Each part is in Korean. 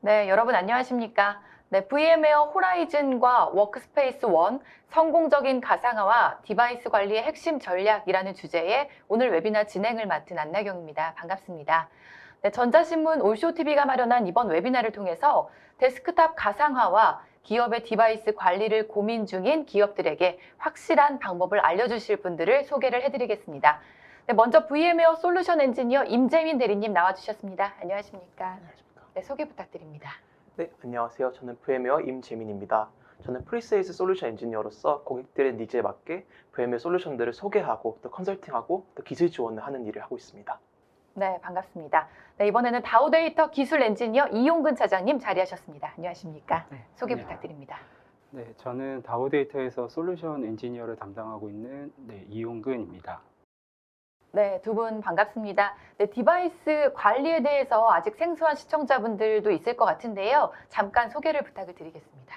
네, 여러분 안녕하십니까? 네, VM웨어 호라이즌과 워크스페이스 원 성공적인 가상화와 디바이스 관리의 핵심 전략이라는 주제의 오늘 웨비나 진행을 맡은 안나경입니다. 반갑습니다. 네, 전자신문 올쇼TV가 마련한 이번 웨비나를 통해서 데스크탑 가상화와 기업의 디바이스 관리를 고민 중인 기업들에게 확실한 방법을 알려주실 분들을 소개를 해드리겠습니다. 네, 먼저 VM웨어 솔루션 엔지니어 임재민 대리님 나와주셨습니다. 안녕하십니까? 안녕하십니까. 네, 소개 부탁드립니다. 네, 안녕하세요. 저는 VM웨어 임재민입니다. 저는 프리세일즈 솔루션 엔지니어로서 고객들의 니즈에 맞게 VM웨어 솔루션들을 소개하고 또 컨설팅하고 또 기술 지원을 하는 일을 하고 있습니다. 네, 반갑습니다. 네, 이번에는 다우데이터 기술 엔지니어 이용근 차장님 자리하셨습니다. 안녕하십니까? 네, 소개 안녕. 부탁드립니다. 네, 저는 다우데이터에서 솔루션 엔지니어를 담당하고 있는 이용근입니다. 네, 두 분 반갑습니다. 네, 디바이스 관리에 대해서 아직 생소한 시청자분들도 있을 것 같은데요. 잠깐 소개를 부탁을 드리겠습니다.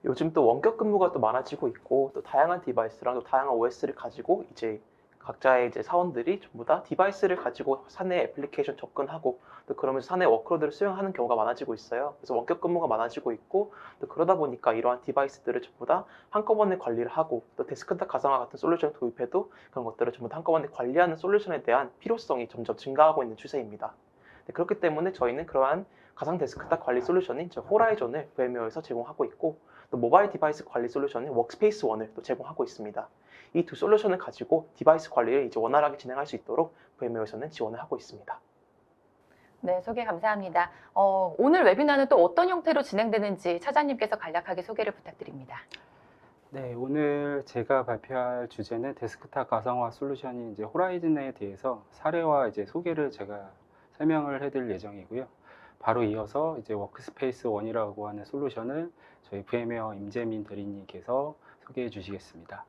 요즘 또 원격 근무가 또 많아지고 있고 또 다양한 디바이스랑 또 다양한 OS를 가지고 이제 각자의 이제 사원들이 전부 다 디바이스를 가지고 사내 애플리케이션 접근하고 또 그러면서 사내 워크로드를 수행하는 경우가 많아지고 있어요. 그래서 원격 근무가 많아지고 있고 또 그러다 보니까 이러한 디바이스들을 전부 다 한꺼번에 관리를 하고 또 데스크탑 가상화 같은 솔루션을 도입해도 그런 것들을 전부 다 한꺼번에 관리하는 솔루션에 대한 필요성이 점점 증가하고 있는 추세입니다. 네, 그렇기 때문에 저희는 그러한 가상 데스크탑 관리 솔루션인 호라이즌을 VM웨어에서 제공하고 있고 또 모바일 디바이스 관리 솔루션인 워크스페이스 원을 또 제공하고 있습니다. 이 두 솔루션을 가지고 디바이스 관리를 이제 원활하게 진행할 수 있도록 VM웨어에서는 지원을 하고 있습니다. 네, 소개 감사합니다. 오늘 웨비나는 또 어떤 형태로 진행되는지 차장님께서 간략하게 소개를 부탁드립니다. 네, 오늘 제가 발표할 주제는 데스크탑 가상화 솔루션인 호라이즌에 대해서 사례와 소개를 제가 설명을 해드릴 예정이고요. 바로 이어서 워크스페이스 원이라고 하는 솔루션을 저희 VM웨어 임재민 대리님께서 소개해 주시겠습니다.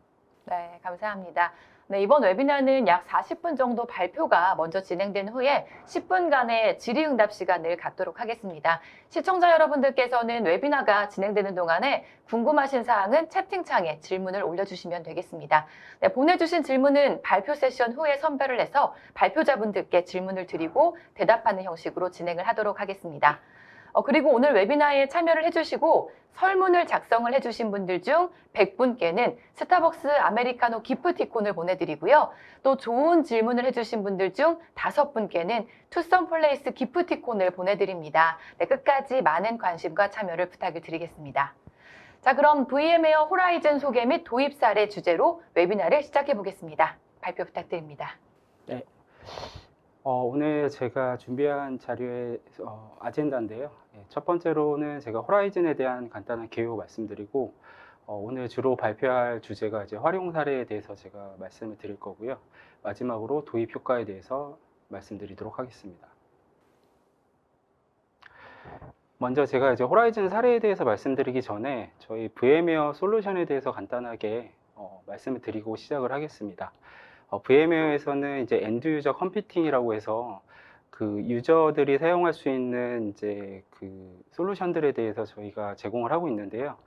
네, 감사합니다. 네, 이번 웨비나는 약 40분 정도 발표가 먼저 진행된 후에 10분간의 질의응답 시간을 갖도록 하겠습니다. 시청자 여러분들께서는 웨비나가 진행되는 동안에 궁금하신 사항은 채팅창에 질문을 올려주시면 되겠습니다. 네, 보내주신 질문은 발표 세션 후에 선별을 해서 발표자분들께 질문을 드리고 대답하는 형식으로 진행을 하도록 하겠습니다. 그리고 오늘 웨비나에 참여를 해주시고 설문을 작성을 해주신 분들 중 100분께는 스타벅스 아메리카노 기프티콘을 보내드리고요. 또 좋은 질문을 해주신 분들 중 5분께는 투썸 플레이스 기프티콘을 보내드립니다. 네, 끝까지 많은 관심과 참여를 부탁을 드리겠습니다. 자, 그럼 VM웨어 호라이즌 소개 및 도입 사례 주제로 웨비나를 시작해 보겠습니다. 발표 부탁드립니다. 네. 오늘 제가 준비한 자료의 아젠다인데요. 첫 번째로는 제가 호라이즌에 대한 간단한 개요 말씀드리고 오늘 주로 발표할 주제가 활용 사례에 대해서 제가 말씀을 드릴 거고요. 마지막으로 도입 효과에 대해서 말씀드리도록 하겠습니다. 먼저 제가 호라이즌 사례에 대해서 말씀드리기 전에 저희 VM웨어 솔루션에 대해서 간단하게 말씀을 드리고 시작을 하겠습니다. VM웨어에서는 엔드 유저 컴퓨팅이라고 해서 그 유저들이 사용할 수 있는 그 솔루션들에 대해서 저희가 제공을 하고 있는데요.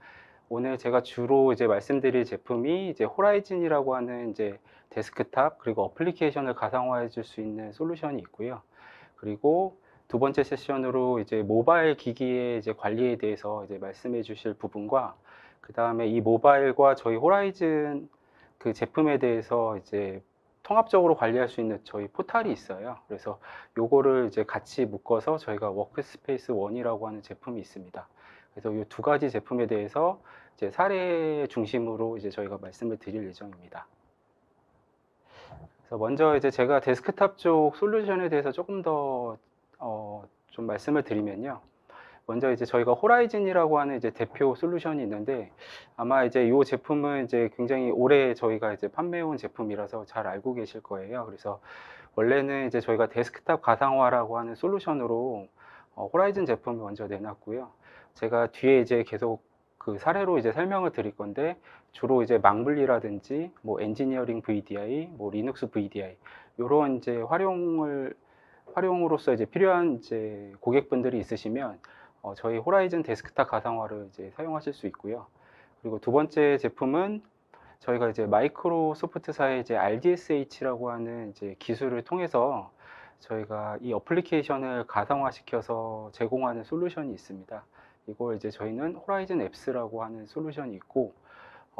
오늘 제가 주로 말씀드릴 제품이 호라이즌이라고 하는 데스크탑 그리고 어플리케이션을 가상화해 줄 수 있는 솔루션이 있고요. 그리고 두 번째 세션으로 모바일 기기의 관리에 대해서 말씀해 주실 부분과 그 다음에 이 모바일과 저희 호라이즌 그 제품에 대해서 통합적으로 관리할 수 있는 저희 포탈이 있어요. 그래서 요거를 같이 묶어서 저희가 워크스페이스 원이라고 하는 제품이 있습니다. 그래서 이 두 가지 제품에 대해서 사례 중심으로 저희가 말씀을 드릴 예정입니다. 그래서 먼저 제가 데스크탑 쪽 솔루션에 대해서 조금 더 좀 말씀을 드리면요. 먼저 저희가 호라이즌이라고 하는 대표 솔루션이 있는데 아마 이 제품은 굉장히 오래 저희가 판매해온 제품이라서 잘 알고 계실 거예요. 그래서 원래는 저희가 데스크탑 가상화라고 하는 솔루션으로 호라이즌 제품을 먼저 내놨고요. 제가 뒤에 계속 그 사례로 설명을 드릴 건데 주로 망블리라든지 뭐 엔지니어링 VDI, 뭐 리눅스 VDI 이런 활용으로서 필요한 고객분들이 있으시면 저희 호라이즌 데스크탑 가상화를 사용하실 수 있고요. 그리고 두 번째 제품은 저희가 마이크로소프트사의 RDSH라고 하는 기술을 통해서 저희가 이 어플리케이션을 가상화시켜서 제공하는 솔루션이 있습니다. 이걸 이제 저희는 호라이즌 앱스라고 하는 솔루션이 있고,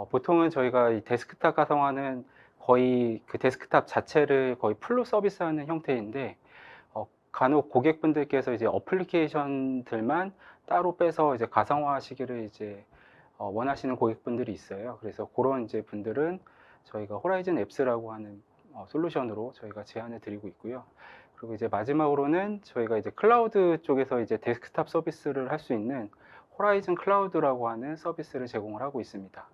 보통은 저희가 이 데스크탑 가상화는 거의 그 데스크탑 자체를 거의 풀로 서비스하는 형태인데, 간혹 고객분들께서 이제 어플리케이션들만 따로 빼서 이제 가상화하시기를 이제 원하시는 고객분들이 있어요. 그래서 그런 이제 분들은 저희가 호라이즌 앱스라고 하는 솔루션으로 저희가 제안을 드리고 있고요. 그리고 이제 마지막으로는 저희가 이제 클라우드 쪽에서 이제 데스크탑 서비스를 할 수 있는 호라이즌 클라우드라고 하는 서비스를 제공을 하고 있습니다.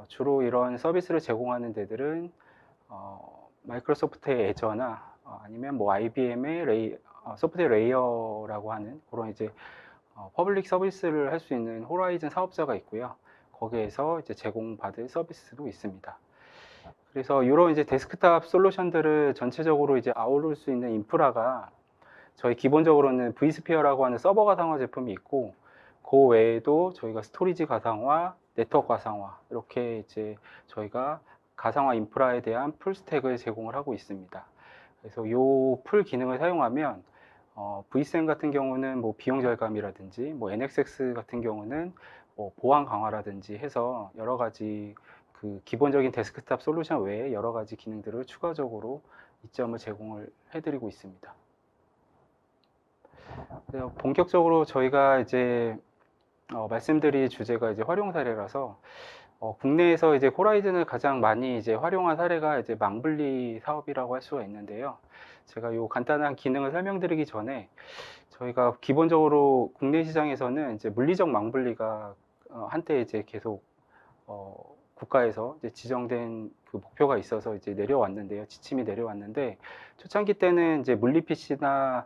주로 이런 서비스를 제공하는 데들은 마이크로소프트의 애저나 아니면 뭐 IBM의 소프트웨어 레이어라고 하는 그런 이제 퍼블릭 서비스를 할 수 있는 호라이즌 사업자가 있고요. 거기에서 이제 제공받을 서비스도 있습니다. 그래서 이런 이제 데스크탑 솔루션들을 전체적으로 이제 아우를 수 있는 인프라가 저희 기본적으로는 vSphere라고 하는 서버 가상화 제품이 있고, 그 외에도 저희가 스토리지 가상화, 네트워크 가상화 이렇게 이제 저희가 가상화 인프라에 대한 풀 스택을 제공을 하고 있습니다. 그래서 이 풀 기능을 사용하면 vSAN 같은 경우는 뭐 비용 절감이라든지, 뭐 NXX 같은 경우는 뭐 보안 강화라든지 해서 여러 가지 그 기본적인 데스크탑 솔루션 외에 여러 가지 기능들을 추가적으로 이점을 제공을 해드리고 있습니다. 그래서 본격적으로 저희가 이제 말씀드릴 주제가 이제 활용 사례라서 국내에서 이제 호라이즌을 가장 많이 이제 활용한 사례가 이제 망블리 사업이라고 할 수가 있는데요. 제가 요 간단한 기능을 설명드리기 전에 저희가 기본적으로 국내 시장에서는 이제 물리적 망블리가 한때 이제 계속 국가에서 이제 지정된 그 목표가 있어서 이제 내려왔는데요. 지침이 내려왔는데, 초창기 때는 이제 물리 PC나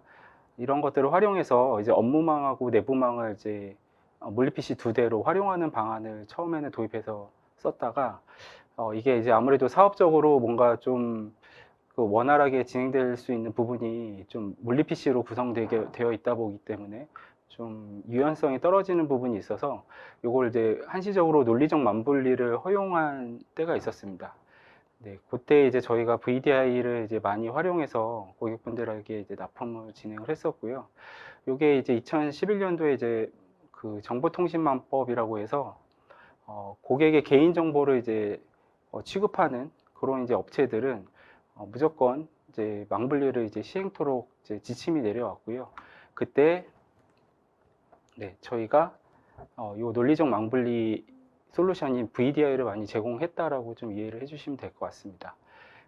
이런 것들을 활용해서 이제 업무망하고 내부망을 이제 물리 PC 2대로 활용하는 방안을 처음에는 도입해서 썼다가 이게 이제 아무래도 사업적으로 뭔가 좀 그 원활하게 진행될 수 있는 부분이 좀 물리 PC로 구성되게 되어 있다 보기 때문에 좀 유연성이 떨어지는 부분이 있어서 이걸 이제 한시적으로 논리적 만분리를 허용한 때가 있었습니다. 네, 그때 이제 저희가 VDI를 이제 많이 활용해서 고객분들에게 이제 납품을 진행을 했었고요. 이게 이제 2011년도에 이제 그 정보통신망법이라고 해서 고객의 개인 정보를 이제 취급하는 그런 이제 업체들은 무조건 이제 망분리를 이제 시행토록 이제 지침이 내려왔고요. 그때 네, 저희가 이 논리적 망분리 솔루션인 VDI를 많이 제공했다라고 좀 이해를 해주시면 될 것 같습니다.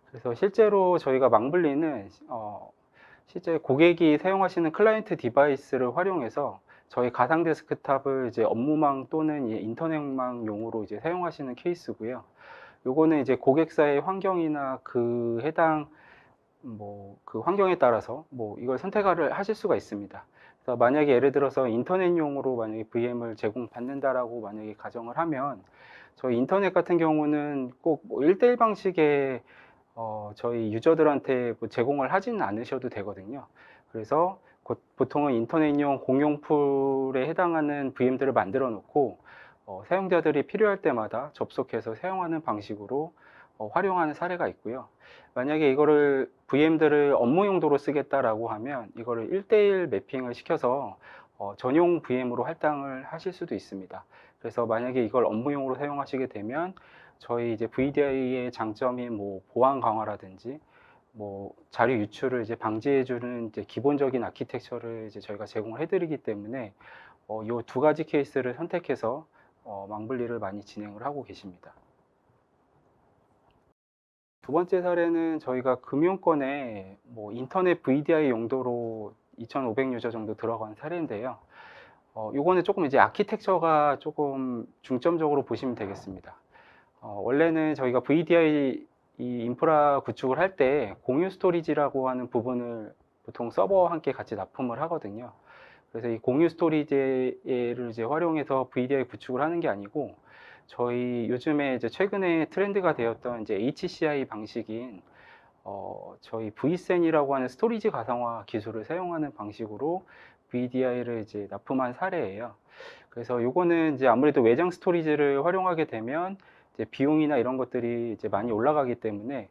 그래서 실제로 저희가 망분리는 실제 고객이 사용하시는 클라이언트 디바이스를 활용해서 저희 가상 데스크탑을 이제 업무망 또는 인터넷망용으로 이제 사용하시는 케이스고요. 요거는 이제 고객사의 환경이나 그 해당 뭐 그 환경에 따라서 뭐 이걸 선택을 하실 수가 있습니다. 그래서 만약에 예를 들어서 인터넷용으로 만약에 VM을 제공받는다라고 만약에 가정을 하면, 저희 인터넷 같은 경우는 꼭 뭐 1대1 방식의 저희 유저들한테 뭐 제공을 하지는 않으셔도 되거든요. 그래서 보통은 인터넷용 공용 풀에 해당하는 VM들을 만들어 놓고 사용자들이 필요할 때마다 접속해서 사용하는 방식으로 활용하는 사례가 있고요. 만약에 이거를 VM들을 업무 용도로 쓰겠다라고 하면 이거를 1대1 매핑을 시켜서 전용 VM으로 할당을 하실 수도 있습니다. 그래서 만약에 이걸 업무용으로 사용하시게 되면 저희 이제 VDI의 장점인 뭐 보안 강화라든지 뭐 자료 유출을 이제 방지해주는 이제 기본적인 아키텍처를 이제 저희가 제공을 해드리기 때문에 이 두 가지 케이스를 선택해서 망분리를 많이 진행을 하고 계십니다. 두 번째 사례는 저희가 금융권에 뭐 인터넷 VDI 용도로 2,500 유저 정도 들어간 사례인데요. 요거는 조금 이제 아키텍처가 조금 중점적으로 보시면 되겠습니다. 원래는 저희가 VDI 이 인프라 구축을 할 때 공유 스토리지라고 하는 부분을 보통 서버와 함께 같이 납품을 하거든요. 그래서 이 공유 스토리지를 이제 활용해서 VDI 구축을 하는 게 아니고, 저희 요즘에 이제 최근에 트렌드가 되었던 이제 HCI 방식인 저희 vSAN이라고 하는 스토리지 가상화 기술을 사용하는 방식으로 VDI를 이제 납품한 사례예요. 그래서 요거는 이제 아무래도 외장 스토리지를 활용하게 되면 이제 비용이나 이런 것들이 이제 많이 올라가기 때문에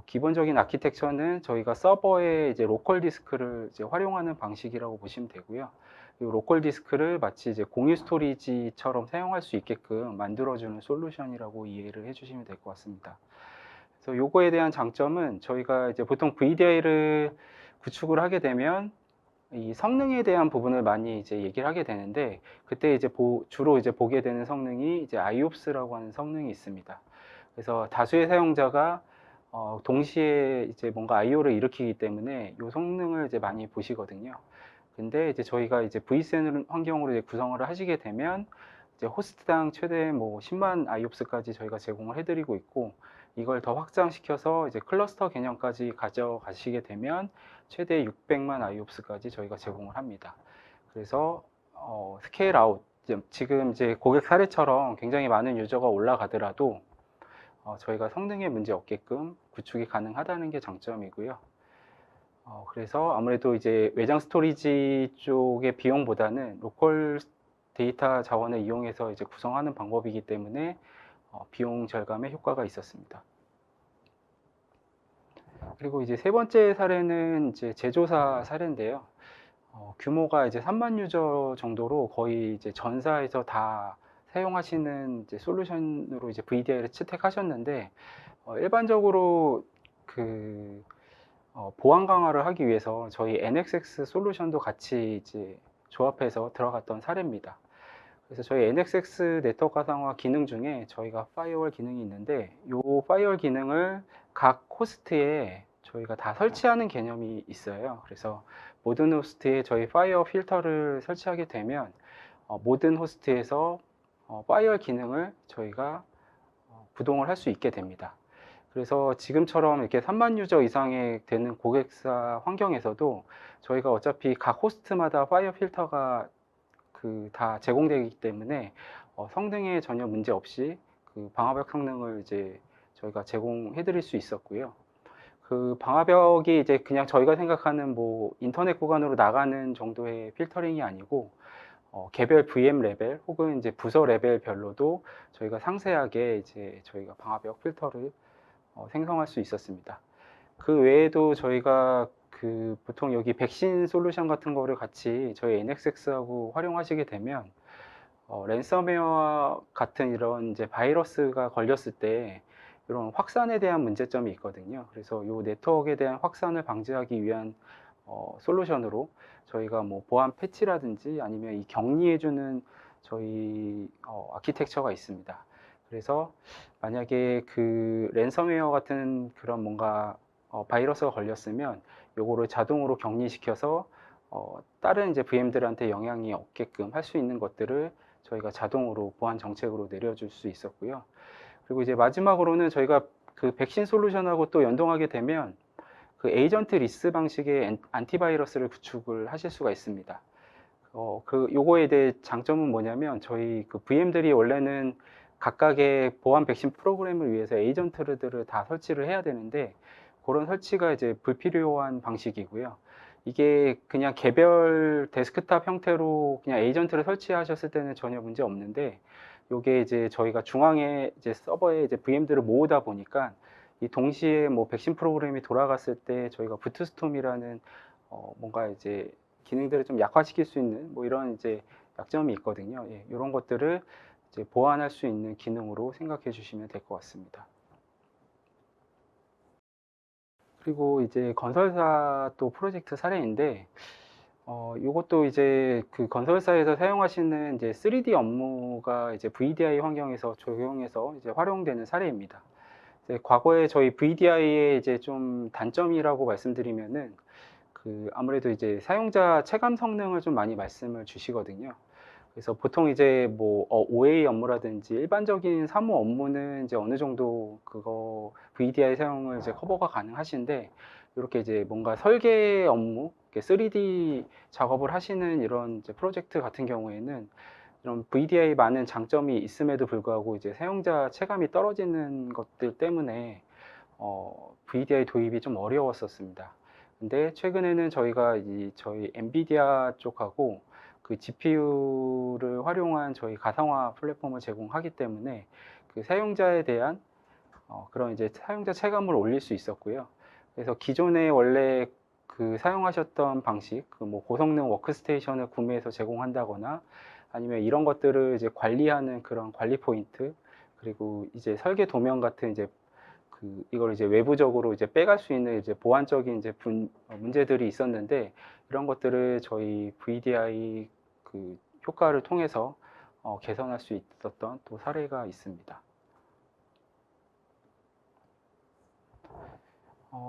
기본적인 아키텍처는 저희가 서버에 이제 로컬 디스크를 이제 활용하는 방식이라고 보시면 되고요. 이 로컬 디스크를 마치 이제 공유 스토리지처럼 사용할 수 있게끔 만들어주는 솔루션이라고 이해를 해주시면 될 것 같습니다. 그래서 요거에 대한 장점은 저희가 이제 보통 VDI를 구축을 하게 되면 이 성능에 대한 부분을 많이 이제 얘기를 하게 되는데, 그때 이제 주로 이제 보게 되는 성능이 이제 IOPS라고 하는 성능이 있습니다. 그래서 다수의 사용자가 동시에 이제 뭔가 IO를 일으키기 때문에 이 성능을 이제 많이 보시거든요. 근데 이제 저희가 이제 vCN 환경으로 이제 구성을 하시게 되면 이제 호스트당 최대 뭐 10만 IOPS까지 저희가 제공을 해드리고 있고, 이걸 더 확장시켜서 이제 클러스터 개념까지 가져가시게 되면 최대 600만 IOPS까지 저희가 제공을 합니다. 그래서 스케일 아웃, 지금 이제 고객 사례처럼 굉장히 많은 유저가 올라가더라도 저희가 성능에 문제 없게끔 구축이 가능하다는 게 장점이고요. 그래서 아무래도 이제 외장 스토리지 쪽의 비용보다는 로컬 데이터 자원을 이용해서 이제 구성하는 방법이기 때문에 비용 절감에 효과가 있었습니다. 그리고 이제 세 번째 사례는 이제 제조사 사례인데요. 규모가 이제 3만 유저 정도로 거의 이제 전사에서 다 사용하시는 이제 솔루션으로 이제 VDI를 채택하셨는데, 일반적으로 그 보안 강화를 하기 위해서 저희 NXX 솔루션도 같이 이제 조합해서 들어갔던 사례입니다. 그래서 저희 NXX 네트워크 가상화 기능 중에 저희가 파이어월 기능이 있는데, 이 파이어월 기능을 각 호스트에 저희가 다 설치하는 개념이 있어요. 그래서 모든 호스트에 저희 파이어 필터를 설치하게 되면 모든 호스트에서 파이어월 기능을 저희가 구동을 할 수 있게 됩니다. 그래서 지금처럼 이렇게 3만 유저 이상의 되는 고객사 환경에서도 저희가 어차피 각 호스트마다 파이어 필터가 다 제공되기 때문에 성능에 전혀 문제 없이 그 방화벽 성능을 이제 저희가 제공해 드릴 수 있었고요. 그 방화벽이 이제 그냥 저희가 생각하는 뭐 인터넷 구간으로 나가는 정도의 필터링이 아니고 개별 VM 레벨 혹은 이제 부서 레벨별로도 저희가 상세하게 이제 저희가 방화벽 필터를 생성할 수 있었습니다. 그 외에도 저희가 보통 여기 백신 솔루션 같은 거를 같이 저희 NXX하고 활용하시게 되면 랜섬웨어 같은 이런 이제 바이러스가 걸렸을 때 이런 확산에 대한 문제점이 있거든요. 그래서 이 네트워크에 대한 확산을 방지하기 위한 솔루션으로 저희가 뭐 보안 패치라든지 아니면 이 격리해주는 저희 아키텍처가 있습니다. 그래서 만약에 그 랜섬웨어 같은 그런 뭔가 바이러스가 걸렸으면 요거를 자동으로 격리시켜서 다른 이제 VM들한테 영향이 없게끔 할 수 있는 것들을 저희가 자동으로 보안 정책으로 내려줄 수 있었고요. 그리고 이제 마지막으로는 저희가 그 백신 솔루션하고 또 연동하게 되면 그 에이전트 리스 방식의 안티바이러스를 구축을 하실 수가 있습니다. 요거에 대해 장점은 뭐냐면 저희 그 VM들이 원래는 각각의 보안 백신 프로그램을 위해서 에이전트들을 다 설치를 해야 되는데, 그런 설치가 이제 불필요한 방식이고요. 이게 그냥 개별 데스크탑 형태로 그냥 에이전트를 설치하셨을 때는 전혀 문제 없는데, 요게 이제 저희가 중앙에 이제 서버에 이제 VM들을 모으다 보니까 이 동시에 뭐 백신 프로그램이 돌아갔을 때 저희가 부트스톰이라는 뭔가 이제 기능들을 좀 약화시킬 수 있는 뭐 이런 이제 약점이 있거든요. 예, 이런 것들을 이제 보완할 수 있는 기능으로 생각해 주시면 될 것 같습니다. 그리고 이제 건설사 또 프로젝트 사례인데, 이것도 이제 그 건설사에서 사용하시는 이제 3D 업무가 이제 VDI 환경에서 적용해서 이제 활용되는 사례입니다. 이제 과거에 저희 VDI의 이제 좀 단점이라고 말씀드리면은 아무래도 이제 사용자 체감 성능을 좀 많이 말씀을 주시거든요. 그래서 보통 이제 뭐 OA 업무라든지 일반적인 사무 업무는 이제 어느 정도 그거 VDI 사용을 이제 커버가 가능하신데, 이렇게 이제 뭔가 설계 업무, 3D 작업을 하시는 이런 이제 프로젝트 같은 경우에는 이런 VDI 많은 장점이 있음에도 불구하고 이제 사용자 체감이 떨어지는 것들 때문에 VDI 도입이 좀 어려웠었습니다. 근데 최근에는 저희가 저희 엔비디아 쪽하고 그 GPU를 활용한 저희 가상화 플랫폼을 제공하기 때문에 그 사용자에 대한 그런 이제 사용자 체감을 올릴 수 있었고요. 그래서 기존에 원래 그 사용하셨던 방식, 그 뭐 고성능 워크스테이션을 구매해서 제공한다거나 아니면 이런 것들을 이제 관리하는 그런 관리 포인트, 그리고 이제 설계 도면 같은 이제 이걸 이제 외부적으로 이제 빼갈 수 있는 이제 보안적인 이제 문제들이 있었는데, 이런 것들을 저희 VDI 그 효과를 통해서 개선할 수 있었던 또 사례가 있습니다.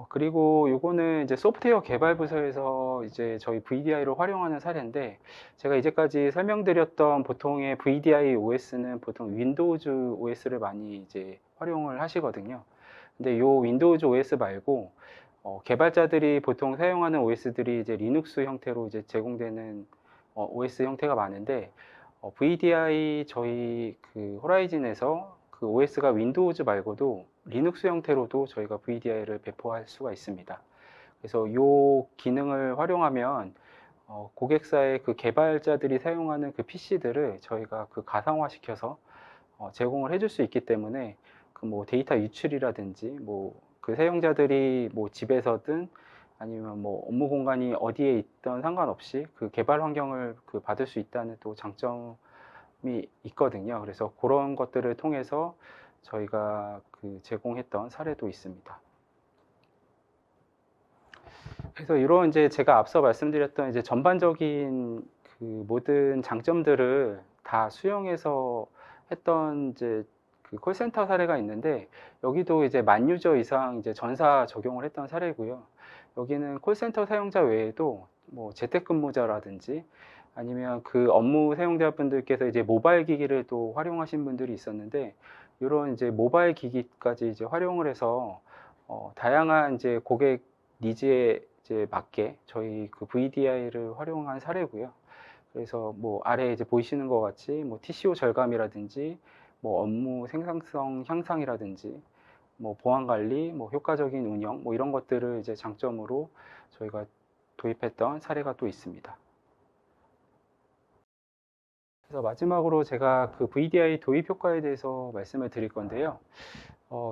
그리고 요거는 이제 소프트웨어 개발 부서에서 이제 저희 VDI를 활용하는 사례인데, 제가 이제까지 설명드렸던 보통의 VDI OS는 보통 윈도우즈 OS를 많이 이제 활용을 하시거든요. 근데 요 윈도우즈 OS 말고 개발자들이 보통 사용하는 OS들이 이제 리눅스 형태로 이제 제공되는 OS 형태가 많은데, VDI 저희 그 호라이즌에서 그 OS가 윈도우즈 말고도 리눅스 형태로도 저희가 VDI를 배포할 수가 있습니다. 그래서 이 기능을 활용하면 고객사의 그 개발자들이 사용하는 그 PC들을 저희가 그 가상화 시켜서 제공을 해줄 수 있기 때문에, 그 뭐 데이터 유출이라든지 뭐 그 사용자들이 뭐 집에서든 아니면 뭐 업무 공간이 어디에 있던 상관없이 그 개발 환경을 그 받을 수 있다는 또 장점이 있거든요. 그래서 그런 것들을 통해서 저희가 그 제공했던 사례도 있습니다. 그래서 이런 이제 제가 앞서 말씀드렸던 이제 전반적인 그 모든 장점들을 다 수용해서 했던 이제 그 콜센터 사례가 있는데, 여기도 이제 10,000 유저 이상 이제 전사 적용을 했던 사례고요. 여기는 콜센터 사용자 외에도 뭐 재택근무자라든지 아니면 그 업무 사용자분들께서 이제 모바일 기기를 또 활용하신 분들이 있었는데, 이런 이제 모바일 기기까지 이제 활용을 해서 다양한 이제 고객 니즈에 이제 맞게 저희 그 VDI를 활용한 사례고요. 그래서 뭐 아래 이제 보이시는 것 같이 뭐 TCO 절감이라든지 뭐 업무 생산성 향상이라든지 뭐 보안 관리, 뭐 효과적인 운영, 뭐 이런 것들을 이제 장점으로 저희가 도입했던 사례가 또 있습니다. 그래서 마지막으로 제가 그 VDI 도입 효과에 대해서 말씀을 드릴 건데요.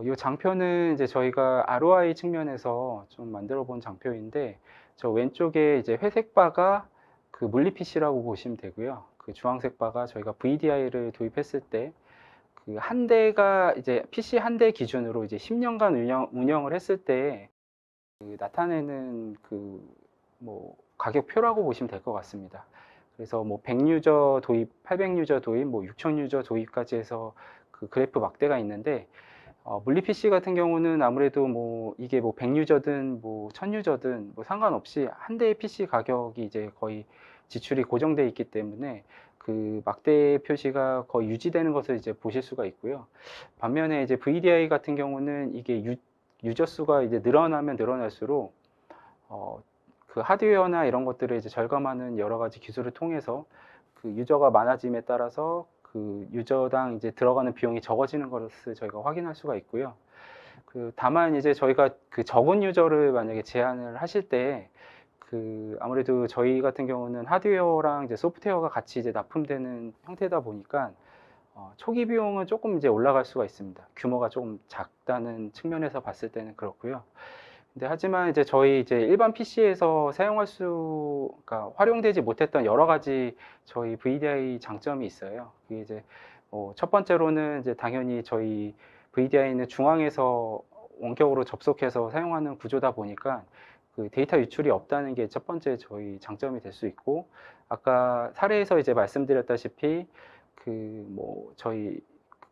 이 장표는 이제 저희가 ROI 측면에서 좀 만들어 본 장표인데, 저 왼쪽에 이제 회색 바가 그 물리 PC라고 보시면 되고요. 그 주황색 바가 저희가 VDI를 도입했을 때 그 한 대가 이제 PC 한 대 기준으로 이제 10년간 운영을 했을 때 그 나타내는 그 뭐 가격표라고 보시면 될 것 같습니다. 그래서 뭐 100유저 도입, 800유저 도입, 뭐 6000유저 도입까지 해서 그 그래프 막대가 있는데, 물리 PC 같은 경우는 아무래도 뭐 이게 뭐 100유저든 뭐 1000유저든 뭐 상관없이 한 대의 PC 가격이 이제 거의 지출이 고정되어 있기 때문에 그 막대 표시가 거의 유지되는 것을 이제 보실 수가 있고요. 반면에 이제 VDI 같은 경우는 이게 유저 수가 이제 늘어나면 늘어날수록 그 하드웨어나 이런 것들을 이제 절감하는 여러 가지 기술을 통해서 그 유저가 많아짐에 따라서 그 유저당 이제 들어가는 비용이 적어지는 것을 저희가 확인할 수가 있고요. 그 다만 이제 저희가 그 적은 유저를 만약에 제한을 하실 때 그 아무래도 저희 같은 경우는 하드웨어랑 이제 소프트웨어가 같이 이제 납품되는 형태다 보니까 초기 비용은 조금 이제 올라갈 수가 있습니다. 규모가 조금 작다는 측면에서 봤을 때는 그렇고요. 근데 하지만 이제 저희 이제 일반 PC에서 사용할 그러니까 활용되지 못했던 여러 가지 저희 VDI 장점이 있어요. 그게 이제 첫 번째로는 이제 당연히 저희 VDI는 중앙에서 원격으로 접속해서 사용하는 구조다 보니까 그 데이터 유출이 없다는 게 첫 번째 저희 장점이 될 수 있고, 아까 사례에서 이제 말씀드렸다시피 그 뭐 저희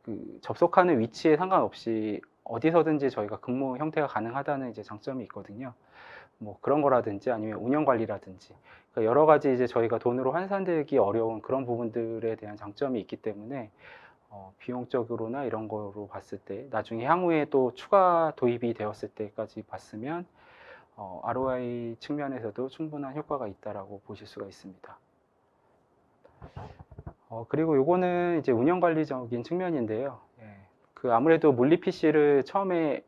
그 접속하는 위치에 상관없이 어디서든지 저희가 근무 형태가 가능하다는 이제 장점이 있거든요. 뭐 그런 거라든지 아니면 운영 관리라든지, 그러니까 여러 가지 이제 저희가 돈으로 환산되기 어려운 그런 부분들에 대한 장점이 있기 때문에 비용적으로나 이런 거로 봤을 때 나중에 향후에 또 추가 도입이 되었을 때까지 봤으면 ROI 측면에서도 충분한 효과가 있다라고 보실 수가 있습니다. 그리고 요거는 이제 운영 관리적인 측면인데요. 예. 그 아무래도 물리 PC를 처음에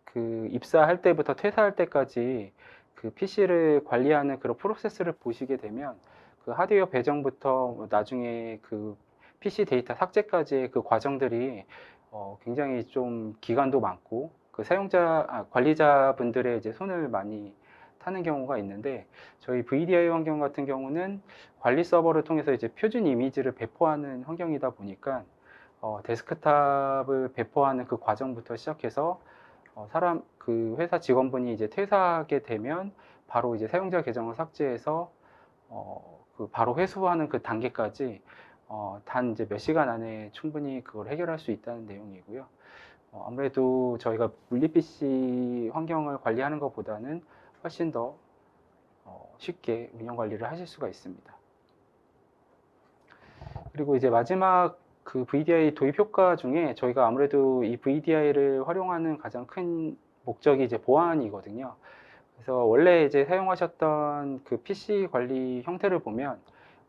그 입사할 때부터 퇴사할 때까지 그 PC를 관리하는 그런 프로세스를 보시게 되면 그 하드웨어 배정부터 나중에 그 PC 데이터 삭제까지의 그 과정들이 굉장히 좀 기간도 많고 그 관리자분들의 이제 손을 많이 타는 경우가 있는데 저희 VDI 환경 같은 경우는 관리 서버를 통해서 이제 표준 이미지를 배포하는 환경이다 보니까 데스크탑을 배포하는 그 과정부터 시작해서 그 회사 직원분이 이제 퇴사하게 되면 바로 이제 사용자 계정을 삭제해서 그 바로 회수하는 그 단계까지 단 이제 몇 시간 안에 충분히 그걸 해결할 수 있다는 내용이고요. 아무래도 저희가 물리 PC 환경을 관리하는 것보다는 훨씬 더 쉽게 운영 관리를 하실 수가 있습니다. 그리고 이제 마지막 그 VDI 도입 효과 중에 저희가 아무래도 이 VDI를 활용하는 가장 큰 목적이 이제 보안이거든요. 그래서 원래 이제 사용하셨던 그 PC 관리 형태를 보면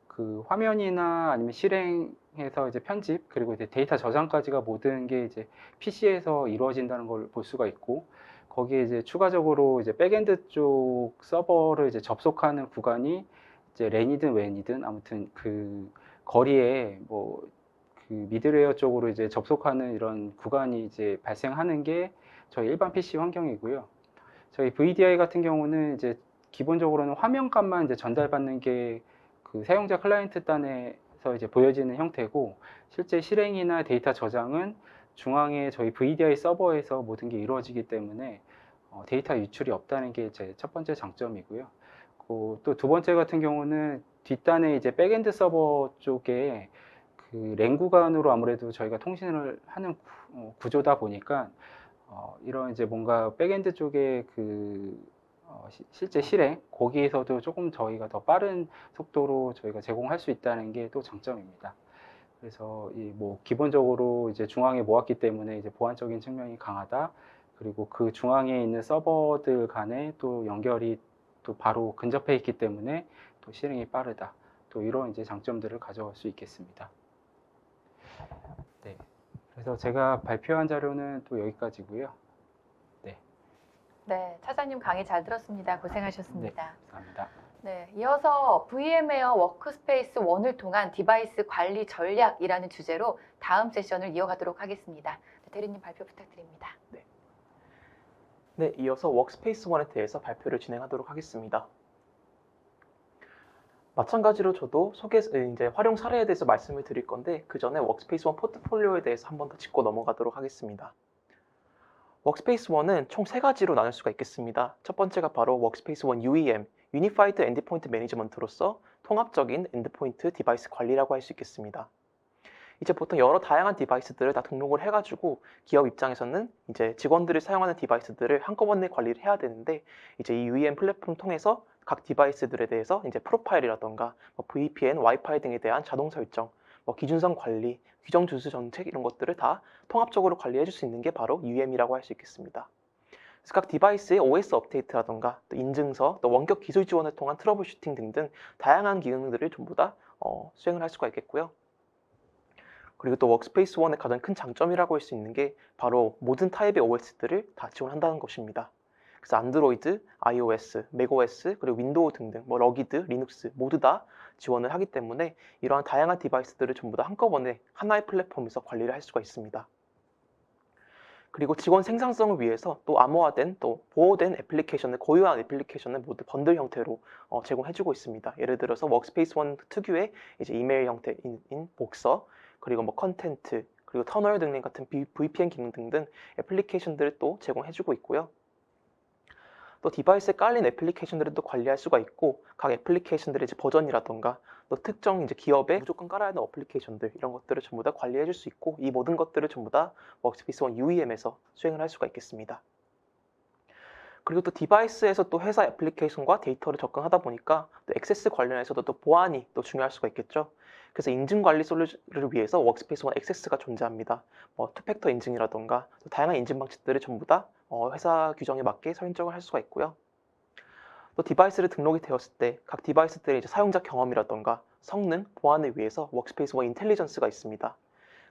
그 화면이나 아니면 실행해서 이제 편집 그리고 이제 데이터 저장까지가 모든 게 이제 PC에서 이루어진다는 걸 볼 수가 있고 거기에 이제 추가적으로 이제 백엔드 쪽 서버를 이제 접속하는 구간이 이제 랜이든 웬이든 아무튼 그 거리에 뭐 그 미들웨어 쪽으로 이제 접속하는 이런 구간이 이제 발생하는 게 저희 일반 PC 환경이고요. 저희 VDI 같은 경우는 이제 기본적으로는 화면값만 이제 전달받는 게 그 사용자 클라이언트 단에서 이제 보여지는 형태고 실제 실행이나 데이터 저장은 중앙에 저희 VDI 서버에서 모든 게 이루어지기 때문에 데이터 유출이 없다는 게 제 첫 번째 장점이고요. 또 두 번째 같은 경우는 뒷단에 이제 백엔드 서버 쪽에 그 랜 구간으로 아무래도 저희가 통신을 하는 구조다 보니까 이런 이제 뭔가 백엔드 쪽에 그 실제 실행 거기에서도 조금 저희가 더 빠른 속도로 저희가 제공할 수 있다는 게 또 장점입니다. 그래서 이 뭐 기본적으로 이제 중앙에 모았기 때문에 이제 보안적인 측면이 강하다. 그리고 그 중앙에 있는 서버들 간에 또 연결이 또 바로 근접해 있기 때문에 또 실행이 빠르다. 또 이런 이제 장점들을 가져갈 수 있겠습니다. 네. 그래서 제가 발표한 자료는 또 여기까지고요. 네, 차장님 강의 잘 들었습니다. 고생하셨습니다. 감사합니다. 네, 이어서 VM웨어 워크스페이스 1을 통한 디바이스 관리 전략이라는 주제로 다음 세션을 이어가도록 하겠습니다. 네, 대리님 발표 부탁드립니다. 네, 이어서 워크스페이스 1에 대해서 발표를 진행하도록 하겠습니다. 마찬가지로 저도 이제 활용 사례에 대해서 말씀을 드릴 건데 그 전에 워크스페이스 1 포트폴리오에 대해서 한 번 더 짚고 넘어가도록 하겠습니다. 워크스페이스 1은 총 3가지로 나눌 수가 있겠습니다. 첫 번째가 바로 워크스페이스 1 UEM, 유니파이드 엔드포인트 매니지먼트로서 통합적인 엔드포인트 디바이스 관리라고 할 수 있겠습니다. 이제 보통 여러 다양한 디바이스들을 다 등록을 해가지고 기업 입장에서는 이제 직원들이 사용하는 디바이스들을 한꺼번에 관리를 해야 되는데 이제 이 UEM 플랫폼 통해서 각 디바이스들에 대해서 이제 프로파일이라던가 VPN, 와이파이 등에 대한 자동 설정, 기준선 관리, 규정 준수 정책 이런 것들을 다 통합적으로 관리해 줄 수 있는 게 바로 UEM이라고 할 수 있겠습니다. 그래서 각 디바이스의 OS 업데이트라던가 또 인증서, 또 원격 기술 지원을 통한 트러블 슈팅 등등 다양한 기능들을 전부 다 수행을 할 수가 있겠고요. 그리고 또 워크스페이스 1의 가장 큰 장점이라고 할 수 있는 게 바로 모든 타입의 OS들을 다 지원한다는 것입니다. 그래서 안드로이드, iOS, 맥OS, 그리고 윈도우 등등 러기드, 리눅스 모두 다 지원을 하기 때문에 이러한 다양한 디바이스들을 전부 다 한꺼번에 하나의 플랫폼에서 관리를 할 수가 있습니다. 그리고 직원 생산성을 위해서 또 암호화된 또 보호된 애플리케이션을 고유한 애플리케이션을 모두 번들 형태로 제공해주고 있습니다. 예를 들어서 워크스페이스 1 특유의 이제 이메일 형태인 복서, 그리고 컨텐트, 그리고 터널 등등 같은 VPN 기능 등등 애플리케이션들을 또 제공해주고 있고요. 또 디바이스에 깔린 애플리케이션들을 또 관리할 수가 있고 각 애플리케이션들의 이제 버전이라던가 또 특정 이제 기업에 무조건 깔아야 하는 어플리케이션들 이런 것들을 전부 다 관리해 줄 수 있고 이 모든 것들을 전부 다 워크스페이스 1 UEM에서 수행을 할 수가 있겠습니다. 그리고 또 디바이스에서 또 회사 애플리케이션과 데이터를 접근하다 보니까 또 액세스 관련해서도 또 보안이 또 중요할 수가 있겠죠. 그래서 인증 관리 솔루션을 위해서 워크스페이스 1 액세스가 존재합니다. 투팩터 인증이라던가 또 다양한 인증 방식들을 전부 다 회사 규정에 맞게 설정을 할 수가 있고요. 또 디바이스를 등록이 되었을 때 각 디바이스들의 이제 사용자 경험이라던가 성능, 보안을 위해서 워크스페이스 1 인텔리전스가 있습니다.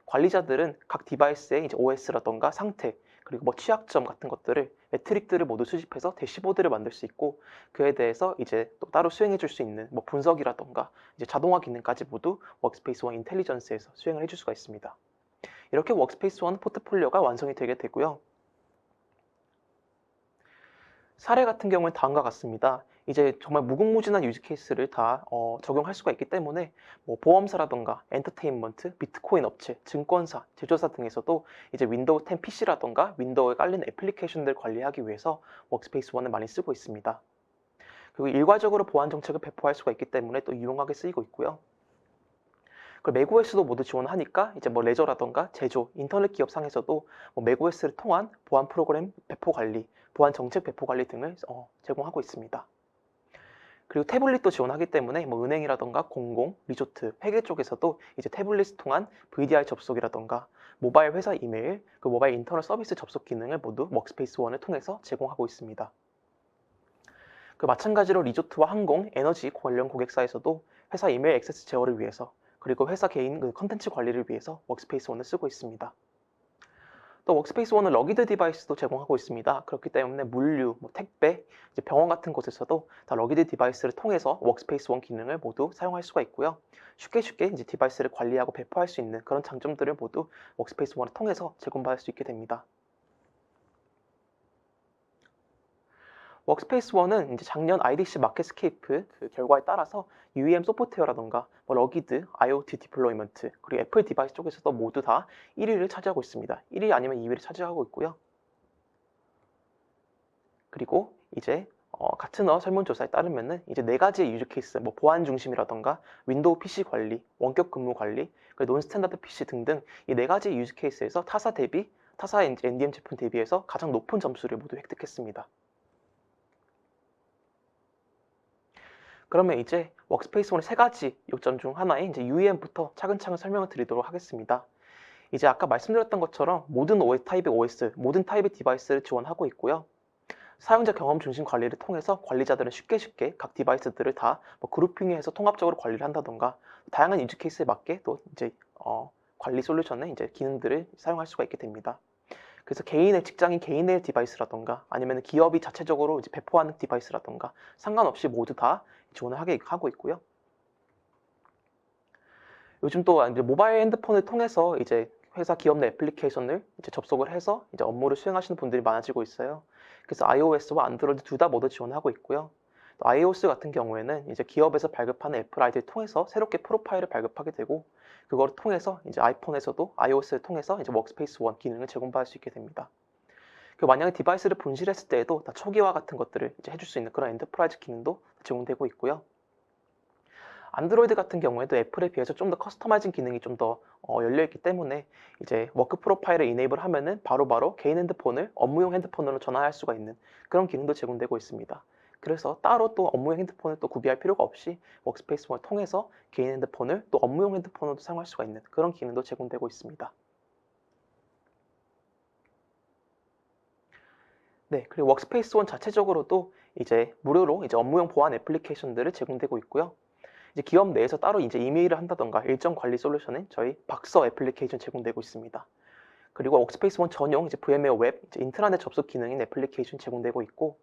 관리자들은 각 디바이스의 이제 OS라던가 상태, 그리고 취약점 같은 것들을 매트릭들을 모두 수집해서 대시보드를 만들 수 있고 그에 대해서 이제 또 따로 수행해 줄 수 있는 분석이라던가 이제 자동화 기능까지 모두 워크스페이스 1 인텔리전스에서 수행을 해줄 수가 있습니다. 이렇게 워크스페이스 원 포트폴리오가 완성이 되게 되고요. 사례 같은 경우는 다음과 같습니다. 이제 정말 무궁무진한 유즈 케이스를 다 적용할 수가 있기 때문에 뭐 보험사라던가 엔터테인먼트, 비트코인 업체, 증권사, 제조사 등에서도 이제 윈도우 10 PC라던가 윈도우에 깔린 애플리케이션들 관리하기 위해서 워크스페이스 원을 많이 쓰고 있습니다. 그리고 일괄적으로 보안 정책을 배포할 수가 있기 때문에 또 유용하게 쓰이고 있고요. 그리고 맥OS도 모두 지원하니까 이제 뭐 레저라던가 제조, 인터넷 기업 상에서도 뭐 맥OS를 통한 보안 프로그램 배포 관리, 보안 정책 배포 관리 등을 제공하고 있습니다. 그리고 태블릿도 지원하기 때문에 뭐 은행이라던가 공공, 리조트, 회계 쪽에서도 이제 태블릿을 통한 VDI 접속이라던가 모바일 회사 이메일, 그 모바일 인터넷 서비스 접속 기능을 모두 워크스페이스 원을 통해서 제공하고 있습니다. 그 마찬가지로 리조트와 항공, 에너지 관련 고객사에서도 회사 이메일 액세스 제어를 위해서 그리고 회사 개인 그 컨텐츠 관리를 위해서 워크스페이스 원을 쓰고 있습니다. 또 워크스페이스 원은 러기드 디바이스도 제공하고 있습니다. 그렇기 때문에 물류, 뭐 택배, 이제 병원 같은 곳에서도 다 러기드 디바이스를 통해서 워크스페이스 원 기능을 모두 사용할 수가 있고요. 쉽게 이제 디바이스를 관리하고 배포할 수 있는 그런 장점들을 모두 워크스페이스 원을 통해서 제공받을 수 있게 됩니다. 워크스페이스 원은 이제 작년 IDC 마켓스케이프 그 결과에 따라서 UEM 소프트웨어라던가 뭐 러기드, IoT 디플로이먼트, 그리고 애플 디바이스 쪽에서도 모두 다 1위를 차지하고 있습니다. 1위 아니면 2위를 차지하고 있고요. 그리고 이제 같은 설문조사에 따르면은 이제 4가지의 유즈 케이스, 뭐 보안 중심이라던가 윈도우 PC 관리, 원격 근무 관리, 그리고 논 스탠다드 PC 등등 이 4가지 유즈 케이스에서 타사 NDM 제품 대비해서 가장 높은 점수를 모두 획득했습니다. 그러면 이제 워크스페이스 원의 3가지 요점 중 하나인 이제 UEM부터 차근차근 설명을 드리도록 하겠습니다. 이제 아까 말씀드렸던 것처럼 모든 타입의 OS, 모든 타입의 디바이스를 지원하고 있고요. 사용자 경험 중심 관리를 통해서 관리자들은 쉽게 각 디바이스들을 다 뭐 그룹핑해서 통합적으로 관리를 한다던가 다양한 유즈 케이스에 맞게 또 이제 관리 솔루션의 이제 기능들을 사용할 수가 있게 됩니다. 그래서 직장인 개인의 디바이스라던가 아니면 기업이 자체적으로 이제 배포하는 디바이스라던가 상관없이 모두 다 지원을 하고 있고요. 요즘 또 이제 모바일 핸드폰을 통해서 이제 회사 기업 내 애플리케이션을 이제 접속을 해서 이제 업무를 수행하시는 분들이 많아지고 있어요. 그래서 iOS와 안드로이드 둘 다 모두 지원하고 있고요. 또 iOS 같은 경우에는 이제 기업에서 발급하는 애플 아이디를 통해서 새롭게 프로파일을 발급하게 되고 그걸 통해서 이제 아이폰에서도 iOS를 통해서 이제 워크스페이스 원 기능을 제공받을 수 있게 됩니다. 만약에 디바이스를 분실했을 때에도 다 초기화 같은 것들을 이제 해줄 수 있는 그런 엔터프라이즈 기능도 제공되고 있고요. 안드로이드 같은 경우에도 애플에 비해서 좀 더 커스터마이징 기능이 좀 더 열려있기 때문에 이제 워크 프로파일을 이네이블 하면은 바로바로 개인 핸드폰을 업무용 핸드폰으로 전환할 수가 있는 그런 기능도 제공되고 있습니다. 그래서 따로 또 업무용 핸드폰을 또 구비할 필요가 없이 워크스페이스 원을 통해서 개인 핸드폰을 또 업무용 핸드폰으로도 사용할 수가 있는 그런 기능도 제공되고 있습니다. 네, 그리고 워크스페이스 원 자체적으로도 이제 무료로 이제 업무용 보안 애플리케이션들을 제공되고 있고요. 이제 기업 내에서 따로 이제 이메일을 한다던가 일정 관리 솔루션은 저희 박서 애플리케이션 제공되고 있습니다. 그리고 워크스페이스 원 전용 이제 VMware 웹, 이제 인트라넷 접속 기능인 애플리케이션 제공되고 있고,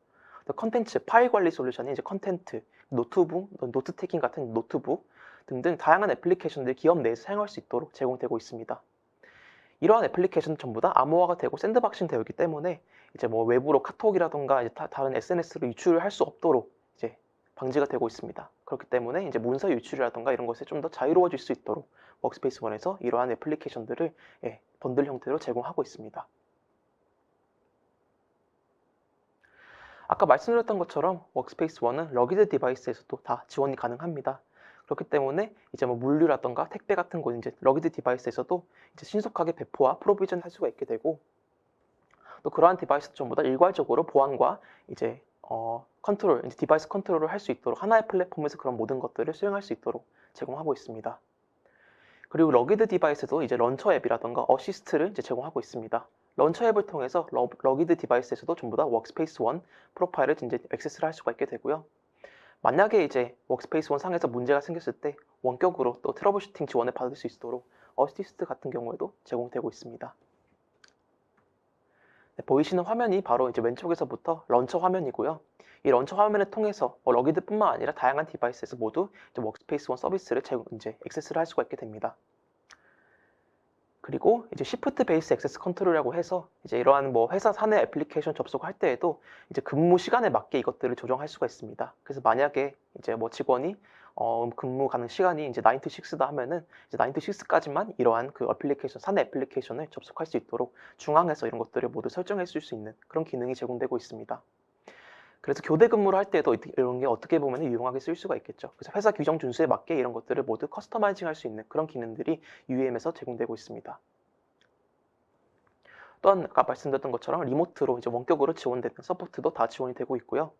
또 컨텐츠 파일 관리 솔루션이 이제 컨텐트, 노트북, 노트 테이킹 같은 노트북 등등 다양한 애플리케이션들이 기업 내에서 사용할 수 있도록 제공되고 있습니다. 이러한 애플리케이션 전부 다 암호화가 되고 샌드박싱 되어 있기 때문에 이제 뭐 외부로 카톡이라던가 이제 다른 SNS로 유출을 할 수 없도록 이제 방지가 되고 있습니다. 그렇기 때문에 이제 문서 유출이라던가 이런 것에 좀 더 자유로워질 수 있도록 워크스페이스 원에서 이러한 애플리케이션들을 번들 형태로 제공하고 있습니다. 아까 말씀드렸던 것처럼 워크스페이스 원은 러기드 디바이스에서도 다 지원이 가능합니다. 그렇기 때문에 이제 뭐 물류라던가 택배 같은 곳 이제 러기드 디바이스에서도 이제 신속하게 배포와 프로비전 할 수가 있게 되고, 또 그러한 디바이스 전부 다 일괄적으로 보안과 이제 컨트롤, 이제 디바이스 컨트롤을 할 수 있도록 하나의 플랫폼에서 그런 모든 것들을 수행할 수 있도록 제공하고 있습니다. 그리고 러기드 디바이스도 이제 런처 앱이라던가 어시스트를 이제 제공하고 있습니다. 런처 앱을 통해서 러기드 디바이스에서도 전부 다 워크스페이스 원 프로파일을 이제 액세스를 할 수가 있게 되고요. 만약에 이제 워크스페이스 원 상에서 문제가 생겼을 때 원격으로 또 트러블 슈팅 지원을 받을 수 있도록 어시스트 같은 경우에도 제공되고 있습니다. 네, 보이시는 화면이 바로 이제 왼쪽에서부터 런처 화면이고요. 이 런처 화면을 통해서 러기드뿐만 아니라 다양한 디바이스에서 모두 이제 워크스페이스 원 서비스를 이제 액세스를 할 수가 있게 됩니다. 그리고 이제 Shift Based Access Control이라고 해서 이제 이러한 뭐 회사 사내 애플리케이션 접속할 때에도 이제 근무 시간에 맞게 이것들을 조정할 수가 있습니다. 그래서 만약에 이제 뭐 직원이 근무 가는 시간이 이제 9 to 6다 하면은 이제 9 to 6까지만 이러한 그 애플리케이션, 사내 애플리케이션을 접속할 수 있도록 중앙에서 이런 것들을 모두 설정해 줄 수 있는 그런 기능이 제공되고 있습니다. 그래서 교대 근무를 할 때도 이런 게 어떻게 보면 유용하게 쓸 수가 있겠죠. 그래서 회사 규정 준수에 맞게 이런 것들을 모두 커스터마이징 할 수 있는 그런 기능들이 UEM에서 제공되고 있습니다. 또한 아까 말씀드렸던 것처럼 리모트로 이제 원격으로 지원되는 서포트도 다 지원이 되고 있고요.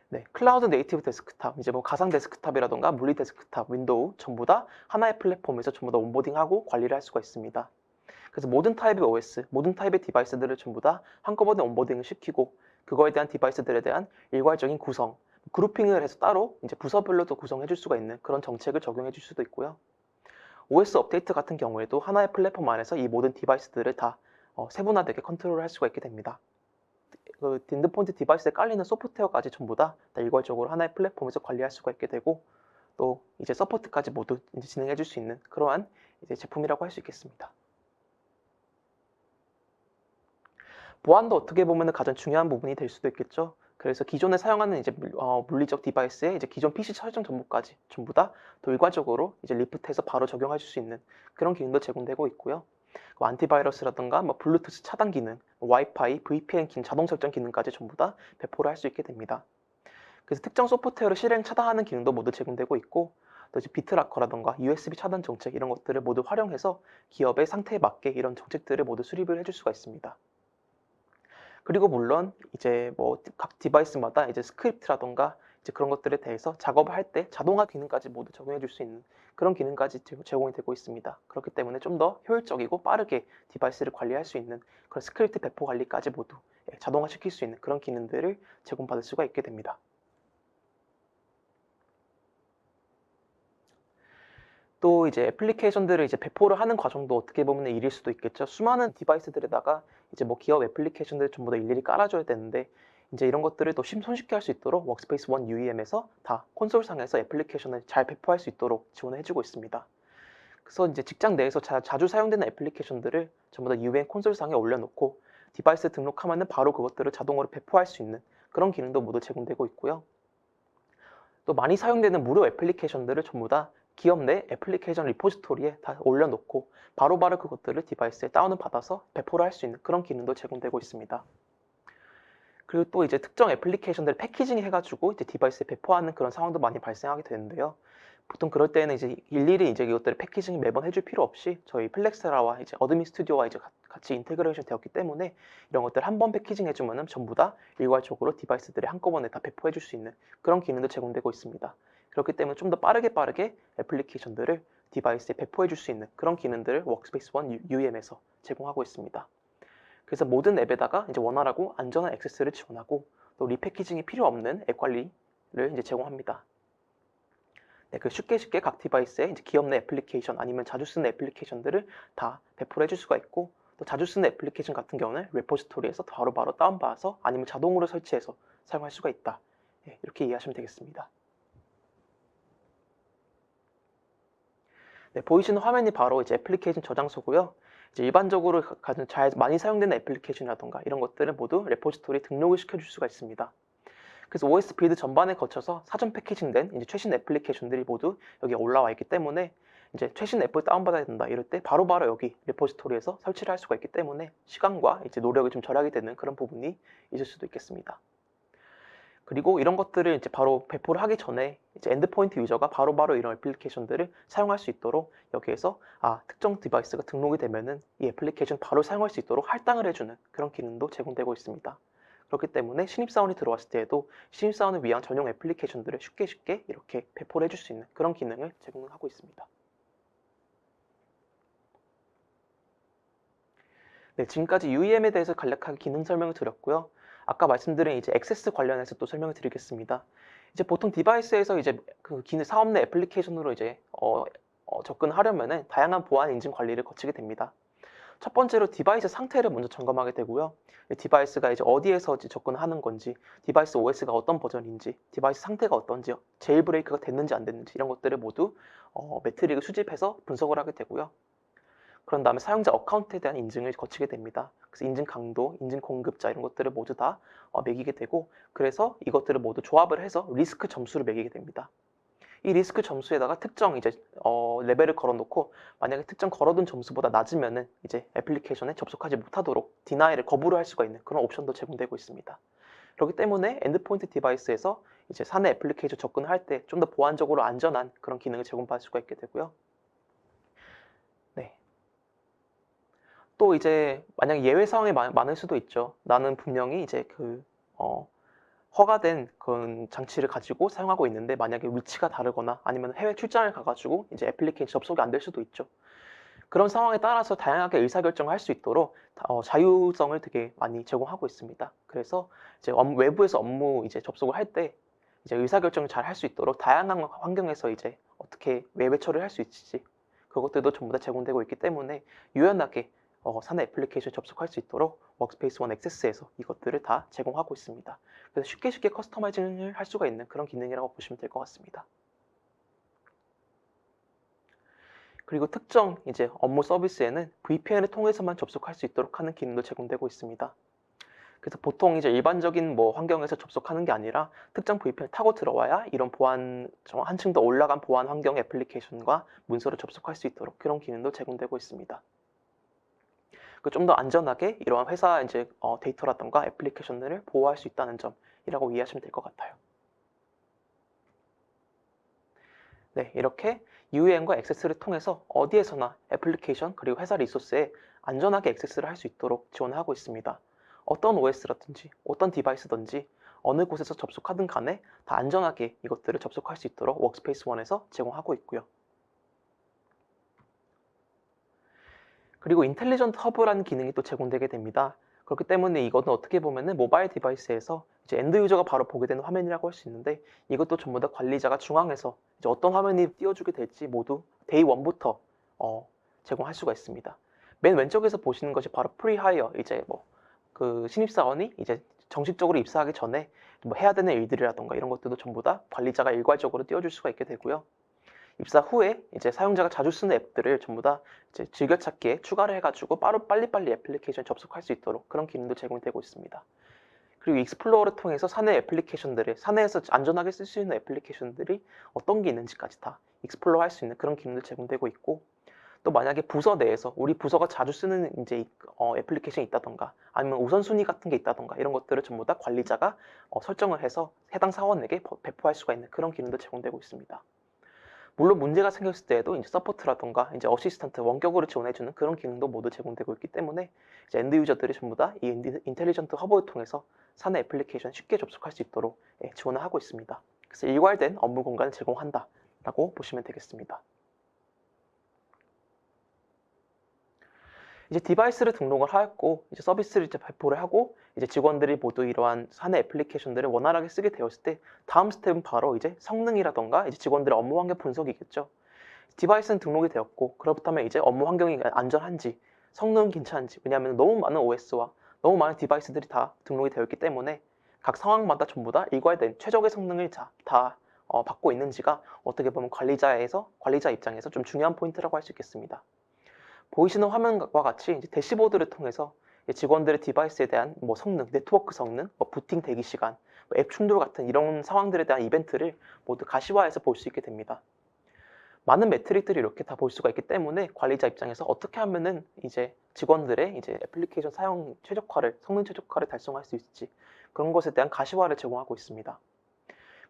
네, 클라우드 네이티브 데스크탑, 이제 뭐 가상 데스크탑이라던가 물리 데스크탑, 윈도우 전부 다 하나의 플랫폼에서 전부 다 온보딩하고 관리를 할 수가 있습니다. 그래서 모든 타입의 OS, 모든 타입의 디바이스들을 전부 다 한꺼번에 온보딩을 시키고 그거에 대한 디바이스들에 대한 일괄적인 구성, 그룹핑을 해서 따로 이제 부서별로도 구성해 줄 수가 있는 그런 정책을 적용해 줄 수도 있고요. OS 업데이트 같은 경우에도 하나의 플랫폼 안에서 이 모든 디바이스들을 다 세분화되게 컨트롤을 할 수가 있게 됩니다. 그 엔드포인트 디바이스에 깔리는 소프트웨어까지 전부 다 일괄적으로 하나의 플랫폼에서 관리할 수가 있게 되고 또 이제 서포트까지 모두 이제 진행해 줄 수 있는 그러한 이제 제품이라고 할 수 있겠습니다. 보안도 어떻게 보면 가장 중요한 부분이 될 수도 있겠죠. 그래서 기존에 사용하는 이제 물리적 디바이스의 이제 기존 PC 설정 정보까지 전부 다 또 일괄적으로 이제 리프트해서 바로 적용할 수 있는 그런 기능도 제공되고 있고요. 안티바이러스라든가 뭐 블루투스 차단 기능, 와이파이, VPN 기능, 자동 설정 기능까지 전부 다 배포를 할 수 있게 됩니다. 그래서 특정 소프트웨어를 실행 차단하는 기능도 모두 제공되고 있고 또 이제 비트라커라든가 USB 차단 정책 이런 것들을 모두 활용해서 기업의 상태에 맞게 이런 정책들을 모두 수립을 해줄 수가 있습니다. 그리고 물론 이제 뭐 각 디바이스마다 이제 스크립트라던가 이제 그런 것들에 대해서 작업을 할 때 자동화 기능까지 모두 적용해 줄 수 있는 그런 기능까지 제공이 되고 있습니다. 그렇기 때문에 좀 더 효율적이고 빠르게 디바이스를 관리할 수 있는 그런 스크립트 배포 관리까지 모두 자동화 시킬 수 있는 그런 기능들을 제공받을 수가 있게 됩니다. 또 이제 애플리케이션들을 이제 배포를 하는 과정도 어떻게 보면 일일 수도 있겠죠. 수많은 디바이스들에다가 이제 뭐 기업 애플리케이션들 전부 다 일일이 깔아줘야 되는데 이제 이런 것들을 또 손쉽게 할 수 있도록 워크스페이스 원 UEM에서 다 콘솔상에서 애플리케이션을 잘 배포할 수 있도록 지원을 해주고 있습니다. 그래서 이제 직장 내에서 자주 사용되는 애플리케이션들을 전부 다 UEM 콘솔상에 올려놓고 디바이스 등록하면은 바로 그것들을 자동으로 배포할 수 있는 그런 기능도 모두 제공되고 있고요. 또 많이 사용되는 무료 애플리케이션들을 전부 다 기업 내 애플리케이션 리포지토리에 다 올려놓고 바로바로 그것들을 디바이스에 다운을 받아서 배포를 할 수 있는 그런 기능도 제공되고 있습니다. 그리고 또 이제 특정 애플리케이션들을 패키징 해가지고 이제 디바이스에 배포하는 그런 상황도 많이 발생하게 되는데요. 보통 그럴 때는 이제 일일이 이제 이것들을 패키징 매번 해줄 필요 없이 저희 플렉스라와 이제 어드민 스튜디오와 이제 같이 인테그레이션 되었기 때문에 이런 것들 한 번 패키징 해주면은 전부 다 일괄적으로 디바이스들이 한꺼번에 다 배포해줄 수 있는 그런 기능도 제공되고 있습니다. 그렇기 때문에 좀 더 빠르게 애플리케이션들을 디바이스에 배포해줄 수 있는 그런 기능들을 워크스페이스 원 UEM에서 제공하고 있습니다. 그래서 모든 앱에다가 이제 원활하고 안전한 액세스를 지원하고 또 리패키징이 필요 없는 앱 관리를 이제 제공합니다. 네, 그 쉽게 각 디바이스에 이제 기업 내 애플리케이션 아니면 자주 쓰는 애플리케이션들을 다 배포를 해줄 수가 있고 또 자주 쓰는 애플리케이션 같은 경우는 레포지토리에서 바로바로 다운받아서 아니면 자동으로 설치해서 사용할 수가 있다. 네, 이렇게 이해하시면 되겠습니다. 네, 보이시는 화면이 바로 이제 애플리케이션 저장소고요. 이제 일반적으로 가장 많이 사용되는 애플리케이션이라던가 이런 것들을 모두 레포지토리에 등록을 시켜줄 수가 있습니다. 그래서 OS 빌드 전반에 거쳐서 사전 패키징된 이제 최신 애플리케이션들이 모두 여기에 올라와 있기 때문에 이제 최신 앱을 다운받아야 된다 이럴 때 바로바로 여기 레포지토리에서 설치를 할 수가 있기 때문에 시간과 이제 노력이 좀 절약이 되는 그런 부분이 있을 수도 있겠습니다. 그리고 이런 것들을 이제 바로 배포를 하기 전에 이제 엔드포인트 유저가 바로바로 이런 애플리케이션들을 사용할 수 있도록 여기에서 특정 디바이스가 등록이 되면은 이 애플리케이션 바로 사용할 수 있도록 할당을 해주는 그런 기능도 제공되고 있습니다. 그렇기 때문에 신입사원이 들어왔을 때에도 신입사원을 위한 전용 애플리케이션들을 쉽게 이렇게 배포를 해줄 수 있는 그런 기능을 제공하고 있습니다. 네, 지금까지 UEM에 대해서 간략하게 기능 설명을 드렸고요. 아까 말씀드린 이제 액세스 관련해서 또 설명을 드리겠습니다. 이제 보통 디바이스에서 이제 그 사업 내 애플리케이션으로 이제 접근하려면은 다양한 보안 인증 관리를 거치게 됩니다. 첫 번째로 디바이스 상태를 먼저 점검하게 되고요. 디바이스가 이제 어디에서 접근하는 건지, 디바이스 OS가 어떤 버전인지, 디바이스 상태가 어떤지, 제일 브레이크가 됐는지 안 됐는지 이런 것들을 모두 매트릭을 수집해서 분석을 하게 되고요. 그런 다음에 사용자 어카운트에 대한 인증을 거치게 됩니다. 그래서 인증 강도, 인증 공급자 이런 것들을 모두 다 매기게 되고, 그래서 이것들을 모두 조합을 해서 리스크 점수를 매기게 됩니다. 이 리스크 점수에다가 특정 이제 레벨을 걸어놓고, 만약에 특정 걸어둔 점수보다 낮으면은 이제 애플리케이션에 접속하지 못하도록 디나이를 거부를 할 수가 있는 그런 옵션도 제공되고 있습니다. 그렇기 때문에 엔드포인트 디바이스에서 이제 사내 애플리케이션 접근을 할 때 좀 더 보안적으로 안전한 그런 기능을 제공받을 수가 있게 되고요. 네. 또 이제 만약 예외 상황이 많을 수도 있죠. 나는 분명히 이제 허가된 그런 장치를 가지고 사용하고 있는데 만약에 위치가 다르거나 아니면 해외 출장을 가가지고 이제 애플리케이션 접속이 안 될 수도 있죠. 그런 상황에 따라서 다양하게 의사결정을 할 수 있도록 자유성을 되게 많이 제공하고 있습니다. 그래서 이제 외부에서 업무 이제 접속을 할 때 이제 의사결정을 잘 할 수 있도록 다양한 환경에서 이제 어떻게 외부 처리를 할 수 있을지 그것들도 전부 다 제공되고 있기 때문에 유연하게 사내 애플리케이션 접속할 수 있도록 워크스페이스 원 액세스에서 이것들을 다 제공하고 있습니다. 그래서 쉽게 커스터마이징을 할 수가 있는 그런 기능이라고 보시면 될 것 같습니다. 그리고 특정 이제 업무 서비스에는 VPN을 통해서만 접속할 수 있도록 하는 기능도 제공되고 있습니다. 그래서 보통 이제 일반적인 환경에서 접속하는 게 아니라 특정 VPN을 타고 들어와야 이런 보안, 한층 더 올라간 보안 환경 애플리케이션과 문서를 접속할 수 있도록 그런 기능도 제공되고 있습니다. 좀 더 안전하게 이러한 회사 이제 데이터라던가 애플리케이션들을 보호할 수 있다는 점이라고 이해하시면 될 것 같아요. 네, 이렇게 UEM과 액세스를 통해서 어디에서나 애플리케이션 그리고 회사 리소스에 안전하게 액세스를 할 수 있도록 지원하고 있습니다. 어떤 OS라든지 어떤 디바이스든지 어느 곳에서 접속하든 간에 다 안전하게 이것들을 접속할 수 있도록 워크스페이스 원에서 제공하고 있고요. 그리고 인텔리전트 허브라는 기능이 또 제공되게 됩니다. 그렇기 때문에 이것은 어떻게 보면은 모바일 디바이스에서 이제 엔드 유저가 바로 보게 되는 화면이라고 할 수 있는데, 이것도 전부 다 관리자가 중앙에서 이제 어떤 화면이 띄워주게 될지 모두 데이 1부터 제공할 수가 있습니다. 맨 왼쪽에서 보시는 것이 바로 프리하이어, 이제 그 신입사원이 이제 정식적으로 입사하기 전에 해야 되는 일들이라던가 이런 것들도 전부 다 관리자가 일괄적으로 띄워줄 수가 있게 되고요. 입사 후에 이제 사용자가 자주 쓰는 앱들을 전부 다 이제 즐겨찾기에 추가를 해가지고 빨리빨리 애플리케이션 접속할 수 있도록 그런 기능도 제공되고 있습니다. 그리고 익스플로어를 통해서 사내 애플리케이션들을, 사내에서 안전하게 쓸 수 있는 애플리케이션들이 어떤 게 있는지까지 다 익스플로어 할 수 있는 그런 기능도 제공되고 있고, 또 만약에 부서 내에서 우리 부서가 자주 쓰는 이제 애플리케이션이 있다던가 아니면 우선순위 같은 게 있다던가 이런 것들을 전부 다 관리자가 설정을 해서 해당 사원에게 배포할 수가 있는 그런 기능도 제공되고 있습니다. 물론 문제가 생겼을 때에도 이제 서포트라던가 이제 어시스턴트 원격으로 지원해주는 그런 기능도 모두 제공되고 있기 때문에 이제 엔드 유저들이 전부 다 이 인텔리전트 허브를 통해서 사내 애플리케이션 쉽게 접속할 수 있도록 지원을 하고 있습니다. 그래서 일괄된 업무 공간을 제공한다라고 보시면 되겠습니다. 이제 디바이스를 등록을 하였고 이제 서비스를 이제 배포를 하고 이제 직원들이 모두 이러한 사내 애플리케이션들을 원활하게 쓰게 되었을 때 다음 스텝은 바로 이제 성능이라던가 이제 직원들의 업무 환경 분석이겠죠. 디바이스는 등록이 되었고 그렇다면 이제 업무 환경이 안전한지 성능은 괜찮은지, 왜냐하면 너무 많은 OS와 너무 많은 디바이스들이 다 등록이 되어 있기 때문에 각 상황마다 전부 다 일괄된 최적의 성능을 다 받고 있는지가 어떻게 보면 관리자 입장에서 좀 중요한 포인트라고 할 수 있겠습니다. 보이시는 화면과 같이 이제 대시보드를 통해서 직원들의 디바이스에 대한 성능, 네트워크 성능, 부팅 대기 시간, 앱 충돌 같은 이런 상황들에 대한 이벤트를 모두 가시화해서 볼 수 있게 됩니다. 많은 매트릭들이 이렇게 다 볼 수가 있기 때문에 관리자 입장에서 어떻게 하면은 이제 직원들의 이제 애플리케이션 사용 최적화를, 성능 최적화를 달성할 수 있을지 그런 것에 대한 가시화를 제공하고 있습니다.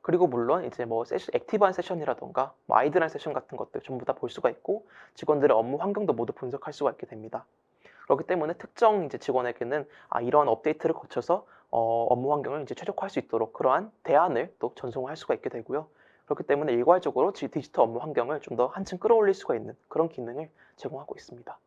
그리고 물론 이제 액티브한 세션이라던가 아이들한 세션 같은 것들 전부 다 볼 수가 있고 직원들의 업무 환경도 모두 분석할 수가 있게 됩니다. 그렇기 때문에 특정 이제 직원에게는 이러한 업데이트를 거쳐서 업무 환경을 이제 최적화할 수 있도록 그러한 대안을 또 전송할 수가 있게 되고요. 그렇기 때문에 일괄적으로 디지털 업무 환경을 좀 더 한층 끌어올릴 수가 있는 그런 기능을 제공하고 있습니다.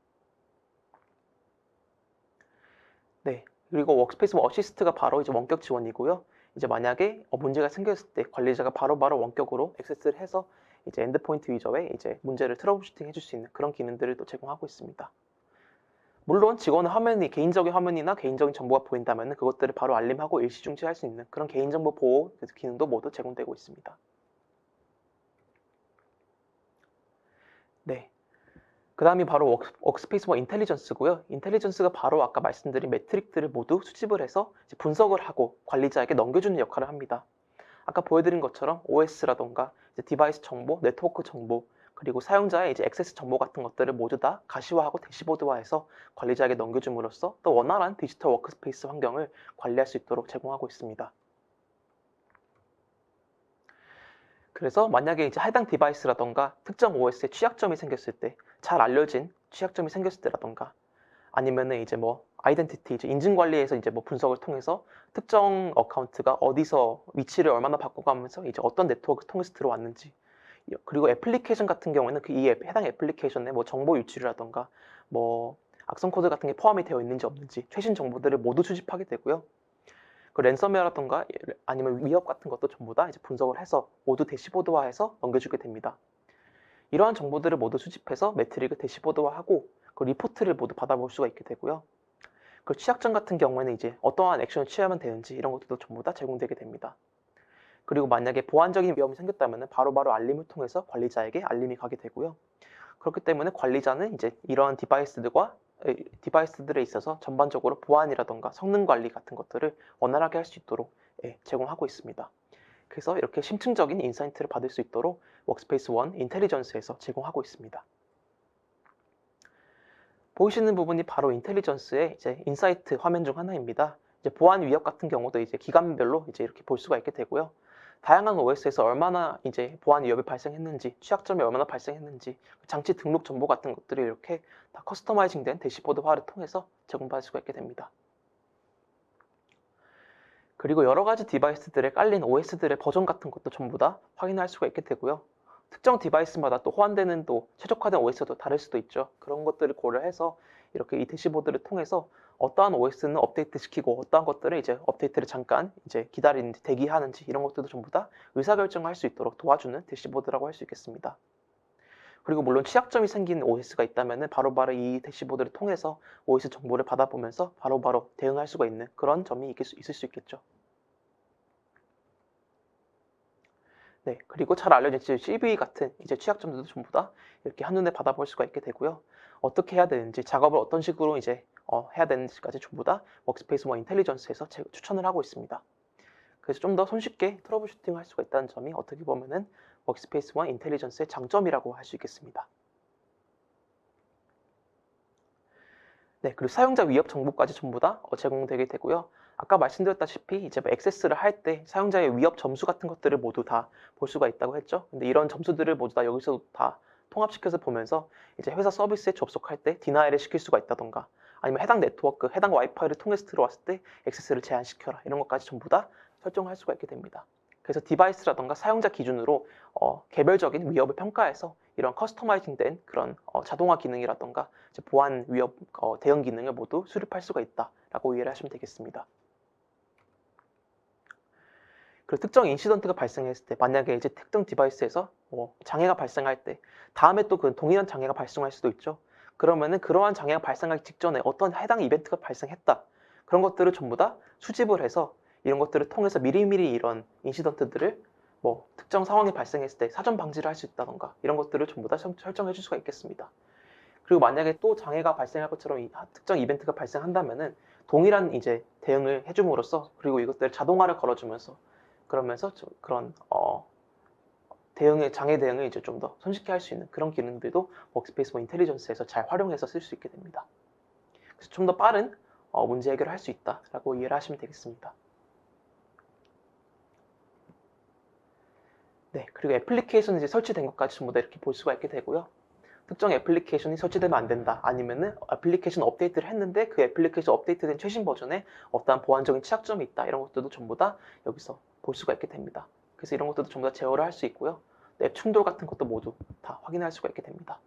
네, 그리고 워크스페이스 어시스트가 바로 이제 원격 지원이고요. 이제 만약에 문제가 생겼을 때 관리자가 바로바로 원격으로 액세스를 해서 이제 엔드포인트 유저의 이제 문제를 트러블 슈팅 해줄 수 있는 그런 기능들을 또 제공하고 있습니다. 물론 직원의 화면이 개인적인 화면이나 개인적인 정보가 보인다면 그것들을 바로 알림하고 일시 중지할 수 있는 그런 개인정보 보호 기능도 모두 제공되고 있습니다. 네. 그 다음이 바로 워크스페이스 원 인텔리전스고요. 인텔리전스가 바로 아까 말씀드린 매트릭들을 모두 수집을 해서 이제 분석을 하고 관리자에게 넘겨주는 역할을 합니다. 아까 보여드린 것처럼 OS라던가 디바이스 정보, 네트워크 정보, 그리고 사용자의 이제 액세스 정보 같은 것들을 모두 다 가시화하고 대시보드화해서 관리자에게 넘겨줌으로써 또 원활한 디지털 워크스페이스 환경을 관리할 수 있도록 제공하고 있습니다. 그래서 만약에 이제 해당 디바이스라던가 특정 OS에 취약점이 생겼을 때, 잘 알려진 취약점이 생겼을 때라던가, 아니면은 이제 뭐 아이덴티티, 이제 인증 관리에서 이제 뭐 분석을 통해서 특정 어카운트가 어디서 위치를 얼마나 바꿔가면서 이제 어떤 네트워크 통해서 들어왔는지, 그리고 애플리케이션 같은 경우에는 해당 애플리케이션에 뭐 정보 유출이라던가 뭐 악성 코드 같은 게 포함이 되어 있는지 없는지 최신 정보들을 모두 수집하게 되고요. 그 랜섬웨어라던가 아니면 위협 같은 것도 전부 다 이제 분석을 해서 모두 대시보드화해서 넘겨주게 됩니다. 이러한 정보들을 모두 수집해서 매트릭을 대시보드화하고 그 리포트를 모두 받아볼 수가 있게 되고요. 그 취약점 같은 경우에는 이제 어떠한 액션을 취하면 되는지 이런 것들도 전부 다 제공되게 됩니다. 그리고 만약에 보안적인 위험이 생겼다면 바로바로 알림을 통해서 관리자에게 알림이 가게 되고요. 그렇기 때문에 관리자는 이제 이러한 디바이스들에 있어서 전반적으로 보안이라던가 성능 관리 같은 것들을 원활하게 할 수 있도록 제공하고 있습니다. 그래서 이렇게 심층적인 인사이트를 받을 수 있도록 워크스페이스 원 인텔리전스에서 제공하고 있습니다. 보이시는 부분이 바로 인텔리전스의 이제 인사이트 화면 중 하나입니다. 이제 보안 위협 같은 경우도 이제 기간별로 이제 이렇게 볼 수가 있게 되고요. 다양한 OS에서 얼마나 이제 보안 위협이 발생했는지, 취약점이 얼마나 발생했는지, 장치 등록 정보 같은 것들이 이렇게 다 커스터마이징된 대시보드화를 통해서 제공받을 수가 있게 됩니다. 그리고 여러 가지 디바이스들에 깔린 OS들의 버전 같은 것도 전부 다 확인할 수가 있게 되고요. 특정 디바이스마다 또 호환되는 또 최적화된 OS도 다를 수도 있죠. 그런 것들을 고려해서 이렇게 이 대시보드를 통해서 어떠한 OS는 업데이트 시키고 어떠한 것들은 이제 업데이트를 잠깐 이제 기다리는지 대기하는지 이런 것들도 전부 다 의사결정할 수 있도록 도와주는 대시보드라고 할 수 있겠습니다. 그리고 물론 취약점이 생긴 OS가 있다면 바로바로 이 대시보드를 통해서 OS 정보를 받아보면서 바로바로 대응할 수가 있는 그런 점이 있을 수 있겠죠. 네, 그리고 잘 알려진 CVE 같은 이제 취약점들도 전부 다 이렇게 한눈에 받아볼 수가 있게 되고요. 어떻게 해야 되는지, 작업을 어떤 식으로 이제 해야 되는지까지 전부 다 워크스페이스 원 인텔리전스에서 추천을 하고 있습니다. 그래서 좀 더 손쉽게 트러블 슈팅을 할 수가 있다는 점이 어떻게 보면은 워크스페이스 원 인텔리전스의 장점이라고 할 수 있겠습니다. 네, 그리고 사용자 위협 정보까지 전부 다 제공되게 되고요. 아까 말씀드렸다시피 이제 뭐 액세스를 할 때 사용자의 위협 점수 같은 것들을 모두 다 볼 수가 있다고 했죠. 근데 이런 점수들을 모두 다 여기서 다 통합시켜서 보면서 이제 회사 서비스에 접속할 때 디나이를 시킬 수가 있다던가 아니면 해당 네트워크, 해당 와이파이를 통해서 들어왔을 때 액세스를 제한시켜라 이런 것까지 전부 다 설정할 수가 있게 됩니다. 그래서 디바이스라던가 사용자 기준으로 개별적인 위협을 평가해서 이런 커스터마이징된 그런 자동화 기능이라던가 보안 위협 대응 기능을 모두 수립할 수가 있다라고 이해를 하시면 되겠습니다. 그리고 특정 인시던트가 발생했을 때 만약에 이제 특정 디바이스에서 장애가 발생할 때 다음에 또 그 동일한 장애가 발생할 수도 있죠. 그러면은 그러한 장애가 발생하기 직전에 어떤 해당 이벤트가 발생했다. 그런 것들을 전부 다 수집을 해서 이런 것들을 통해서 미리미리 이런 인시던트들을 뭐 특정 상황이 발생했을 때 사전 방지를 할 수 있다던가 이런 것들을 전부 다 설정해 줄 수가 있겠습니다. 그리고 만약에 또 장애가 발생할 것처럼 특정 이벤트가 발생한다면은 동일한 이제 대응을 해줌으로써 그리고 이것들을 자동화를 걸어주면서 그러면서 그런 장애 대응을 이제 좀 더 손쉽게 할 수 있는 그런 기능들도 워크스페이스 원 인텔리전스에서 잘 활용해서 쓸 수 있게 됩니다. 그래서 좀 더 빠른 문제 해결을 할 수 있다라고 이해를 하시면 되겠습니다. 네, 그리고 애플리케이션이 이제 설치된 것까지 전부 다 이렇게 볼 수가 있게 되고요. 특정 애플리케이션이 설치되면 안 된다. 아니면은 애플리케이션 업데이트를 했는데 그 애플리케이션 업데이트된 최신 버전에 어떠한 보안적인 취약점이 있다. 이런 것들도 전부 다 여기서 볼 수가 있게 됩니다. 그래서 이런 것들도 전부 다 제어를 할 수 있고요. 앱 충돌 같은 것도 모두 다 확인할 수가 있게 됩니다.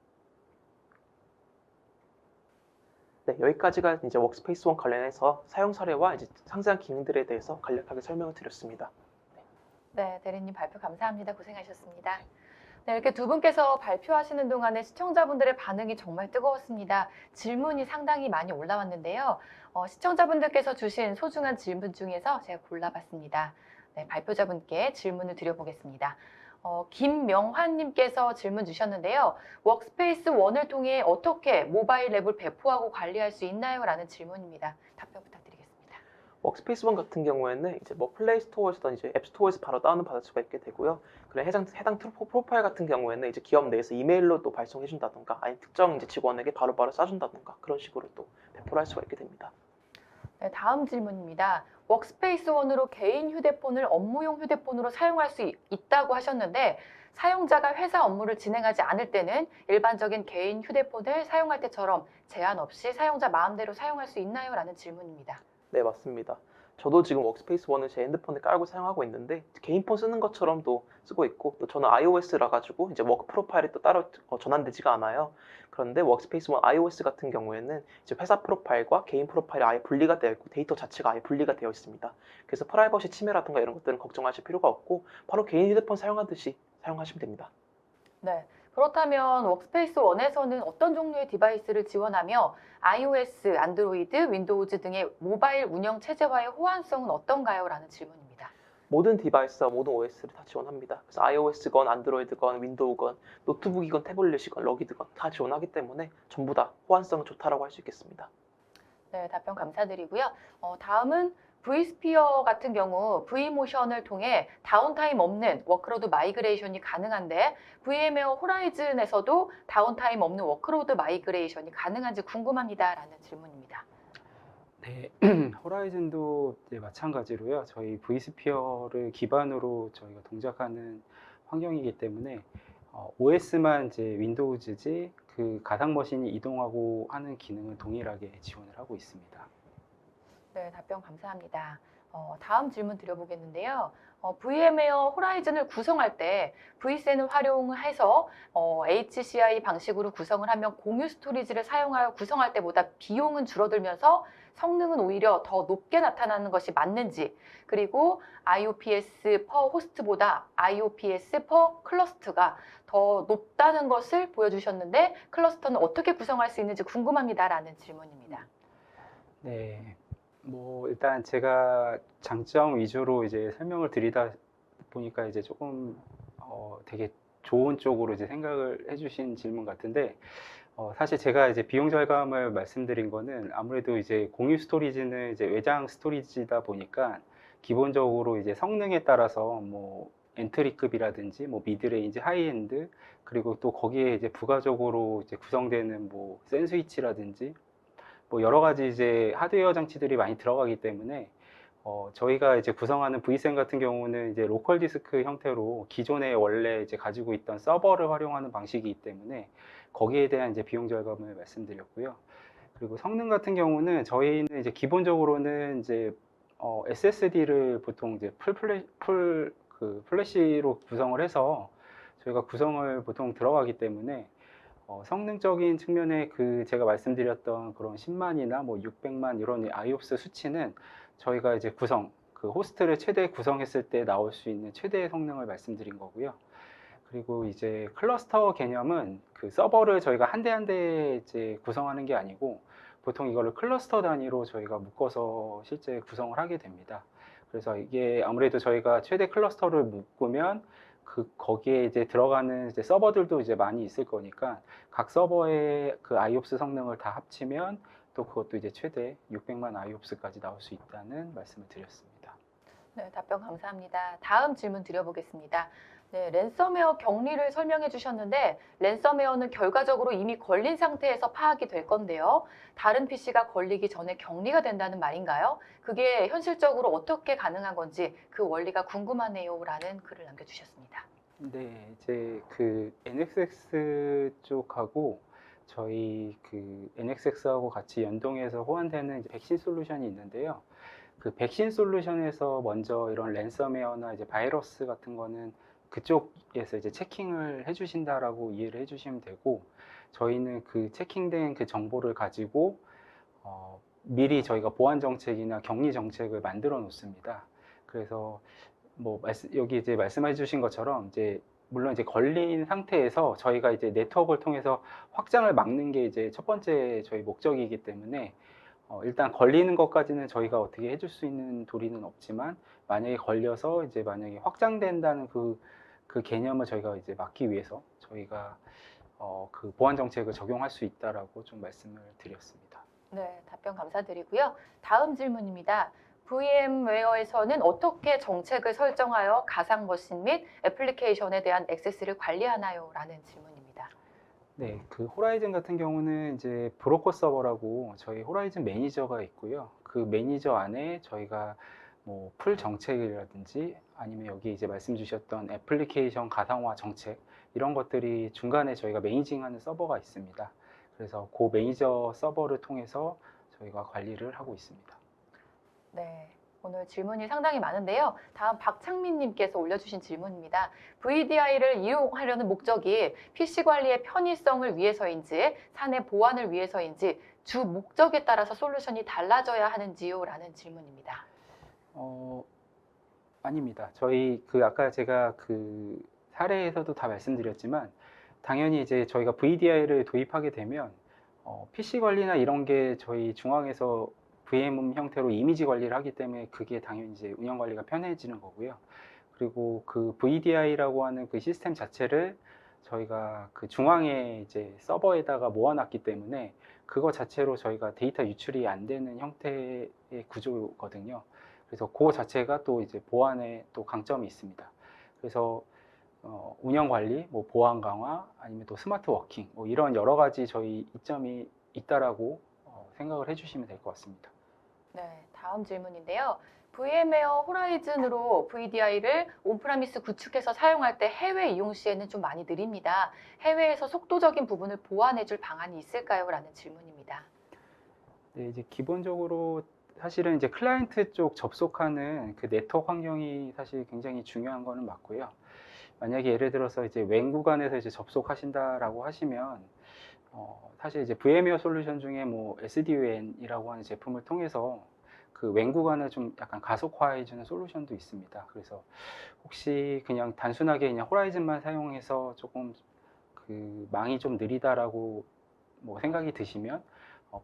네, 여기까지가 이제 워크스페이스 원 관련해서 사용 사례와 이제 상세한 기능들에 대해서 간략하게 설명을 드렸습니다. 네, 대리님 발표 감사합니다. 고생하셨습니다. 네, 이렇게 두 분께서 발표하시는 동안에 시청자분들의 반응이 정말 뜨거웠습니다. 질문이 상당히 많이 올라왔는데요. 시청자분들께서 주신 소중한 질문 중에서 제가 골라봤습니다. 네, 발표자분께 질문을 드려보겠습니다. 김명환님께서 질문 주셨는데요. 워크스페이스 원을 통해 어떻게 모바일 앱을 배포하고 관리할 수 있나요? 라는 질문입니다. 답변 부탁드리겠습니다. 워크스페이스 원 같은 경우에는 이제 뭐 플레이 스토어에서든 이제 앱 스토어에서 바로 다운 받을 수가 있게 되고요. 그래 해당 프로파일 같은 경우에는 이제 기업 내에서 이메일로 또 발송해 준다던가 아니 특정 이제 직원에게 바로바로 쏴준다던가 그런 식으로 또 배포를 할 수가 있게 됩니다. 네, 다음 질문입니다. 워크스페이스 원으로 개인 휴대폰을 업무용 휴대폰으로 사용할 수 있다고 하셨는데 사용자가 회사 업무를 진행하지 않을 때는 일반적인 개인 휴대폰을 사용할 때처럼 제한 없이 사용자 마음대로 사용할 수 있나요? 라는 질문입니다. 네, 맞습니다. 저도 지금 워크스페이스 원을 제 핸드폰에 깔고 사용하고 있는데 개인 폰 쓰는 것처럼도 쓰고 있고 또 저는 iOS라 가지고 이제 워크 프로파일이 또 따로 전환되지가 않아요. 그런데 워크스페이스 원 iOS 같은 경우에는 이제 회사 프로파일과 개인 프로파일이 아예 분리가 되어 있고 데이터 자체가 아예 분리가 되어 있습니다. 그래서 프라이버시 침해라든가 이런 것들은 걱정하실 필요가 없고 바로 개인 휴대폰 사용하듯이 사용하시면 됩니다. 네, 그렇다면 워크스페이스 원에서는 어떤 종류의 디바이스를 지원하며 iOS, 안드로이드, 윈도우즈 등의 모바일 운영 체제와의 호환성은 어떤가요? 라는 질문입니다. 모든 디바이스와 모든 OS를 다 지원합니다. 그래서 iOS건 안드로이드건 윈도우건 노트북이건 태블릿이건 러기드건 다 지원하기 때문에 전부 다 호환성은 좋다라고 할 수 있겠습니다. 네, 답변 감사드리고요. 다음은 V스피어 같은 경우 V모션을 통해 다운타임 없는 워크로드 마이그레이션이 가능한데 VM웨어 호라이즌에서도 다운타임 없는 워크로드 마이그레이션이 가능한지 궁금합니다. 라는 질문입니다. 네, 호라이즌도 이제 마찬가지로요. 저희 vSphere를 기반으로 저희가 동작하는 환경이기 때문에 OS만 이제 윈도우즈지 그 가상 머신이 이동하고 하는 기능은 동일하게 지원을 하고 있습니다. 네, 답변 감사합니다. 다음 질문 드려보겠는데요. VM웨어 호라이즌을 구성할 때 vSAN을 활용해서 HCI 방식으로 구성을 하면 공유 스토리지를 사용하여 구성할 때보다 비용은 줄어들면서 성능은 오히려 더 높게 나타나는 것이 맞는지, 그리고 IOPS per 호스트보다 IOPS per 클러스터가 더 높다는 것을 보여주셨는데 클러스터는 어떻게 구성할 수 있는지 궁금합니다라는 질문입니다. 네, 뭐 일단 제가 장점 위주로 이제 설명을 드리다 보니까 이제 조금 되게 좋은 쪽으로 이제 생각을 해주신 질문 같은데 사실 제가 이제 비용 절감을 말씀드린 거는 아무래도 이제 공유 스토리지는 이제 외장 스토리지다 보니까 기본적으로 이제 성능에 따라서 뭐 엔트리급이라든지 뭐 미드레인지, 하이엔드 그리고 또 거기에 이제 부가적으로 이제 구성되는 뭐 센 스위치라든지 뭐 여러 가지 이제 하드웨어 장치들이 많이 들어가기 때문에 저희가 이제 구성하는 vSAN 같은 경우는 이제 로컬 디스크 형태로 기존에 원래 이제 가지고 있던 서버를 활용하는 방식이기 때문에 거기에 대한 이제 비용 절감을 말씀드렸고요. 그리고 성능 같은 경우는 저희는 이제 기본적으로는 이제 SSD를 보통 이제 플래시로 구성을 해서 저희가 구성을 보통 들어가기 때문에 성능적인 측면에 그 제가 말씀드렸던 그런 10만이나 뭐 600만 이런 IOPS 수치는 저희가 이제 그 호스트를 최대 구성했을 때 나올 수 있는 최대의 성능을 말씀드린 거고요. 그리고 이제 클러스터 개념은 그 서버를 저희가 한 대 한 대 이제 구성하는 게 아니고 보통 이거를 클러스터 단위로 저희가 묶어서 실제 구성을 하게 됩니다. 그래서 이게 아무래도 저희가 최대 클러스터를 묶으면 거기에 이제 들어가는 이제 서버들도 이제 많이 있을 거니까 각 서버의 그 IOPS 성능을 다 합치면 또 그것도 이제 최대 600만 IOPS까지 나올 수 있다는 말씀을 드렸습니다. 네, 답변 감사합니다. 다음 질문 드려보겠습니다. 네, 랜섬웨어 격리를 설명해 주셨는데 랜섬웨어는 결과적으로 이미 걸린 상태에서 파악이 될 건데요. 다른 PC가 걸리기 전에 격리가 된다는 말인가요? 그게 현실적으로 어떻게 가능한 건지 그 원리가 궁금하네요. 라는 글을 남겨주셨습니다. 네, 이제 그 NXX 쪽하고 저희 그 NXX하고 같이 연동해서 호환되는 이제 백신 솔루션이 있는데요. 그 백신 솔루션에서 먼저 이런 랜섬웨어나 이제 바이러스 같은 거는 그쪽에서 이제 체킹을 해주신다라고 이해를 해주시면 되고, 저희는 그 체킹된 그 정보를 가지고 미리 저희가 보안 정책이나 격리 정책을 만들어 놓습니다. 그래서 뭐 여기 이제 말씀해 주신 것처럼 이제 물론 이제 걸린 상태에서 저희가 이제 네트워크를 통해서 확장을 막는 게 이제 첫 번째 저희 목적이기 때문에 일단 걸리는 것까지는 저희가 어떻게 해줄 수 있는 도리는 없지만 만약에 걸려서 이제 만약에 확장된다는 그 개념을 저희가 이제 막기 위해서 저희가 그 보안 정책을 적용할 수 있다라고 좀 말씀을 드렸습니다. 네, 답변 감사드리고요. 다음 질문입니다. VM웨어에서는 어떻게 정책을 설정하여 가상 머신 및 애플리케이션에 대한 액세스를 관리하나요? 라는 질문입니다. 네, 그 호라이즌 같은 경우는 이제 브로커 서버라고 저희 호라이즌 매니저가 있고요. 그 매니저 안에 저희가 뭐 풀 정책이라든지 아니면 여기 이제 말씀 주셨던 애플리케이션 가상화 정책 이런 것들이 중간에 저희가 매니징하는 서버가 있습니다. 그래서 그 매니저 서버를 통해서 저희가 관리를 하고 있습니다. 네, 오늘 질문이 상당히 많은데요. 다음 박창민님께서 올려주신 질문입니다. VDI를 이용하려는 목적이 PC 관리의 편의성을 위해서인지 사내 보안을 위해서인지 주 목적에 따라서 솔루션이 달라져야 하는지요? 라는 질문입니다. 아닙니다. 저희 아까 제가 그 사례에서도 다 말씀드렸지만 당연히 이제 저희가 VDI를 도입하게 되면 PC 관리나 이런 게 저희 중앙에서 VM 형태로 이미지 관리를 하기 때문에 그게 당연히 이제 운영 관리가 편해지는 거고요. 그리고 그 VDI라고 하는 그 시스템 자체를 저희가 그 중앙에 이제 서버에다가 모아놨기 때문에 그거 자체로 저희가 데이터 유출이 안 되는 형태의 구조거든요. 그래서 그 자체가 또 이제 보안에 또 강점이 있습니다. 그래서 운영 관리, 뭐 보안 강화, 아니면 또 스마트 워킹, 뭐 이런 여러 가지 저희 이점이 있다라고 생각을 해주시면 될 것 같습니다. 네, 다음 질문인데요. VM웨어 호라이즌으로 VDI를 온프라미스 구축해서 사용할 때 해외 이용 시에는 좀 많이 느립니다. 해외에서 속도적인 부분을 보완해줄 방안이 있을까요? 라는 질문입니다. 네, 이제 기본적으로 사실은 이제 클라이언트 쪽 접속하는 그 네트워크 환경이 사실 굉장히 중요한 거는 맞고요. 만약에 예를 들어서 이제 웬 구간에서 이제 접속하신다라고 하시면 사실 이제 VM웨어 솔루션 중에 뭐 SD-WAN이라고 하는 제품을 통해서 그 웬 구간을 좀 약간 가속화해 주는 솔루션도 있습니다. 그래서 혹시 그냥 단순하게 그냥 호라이즌만 사용해서 조금 그 망이 좀 느리다라고 뭐 생각이 드시면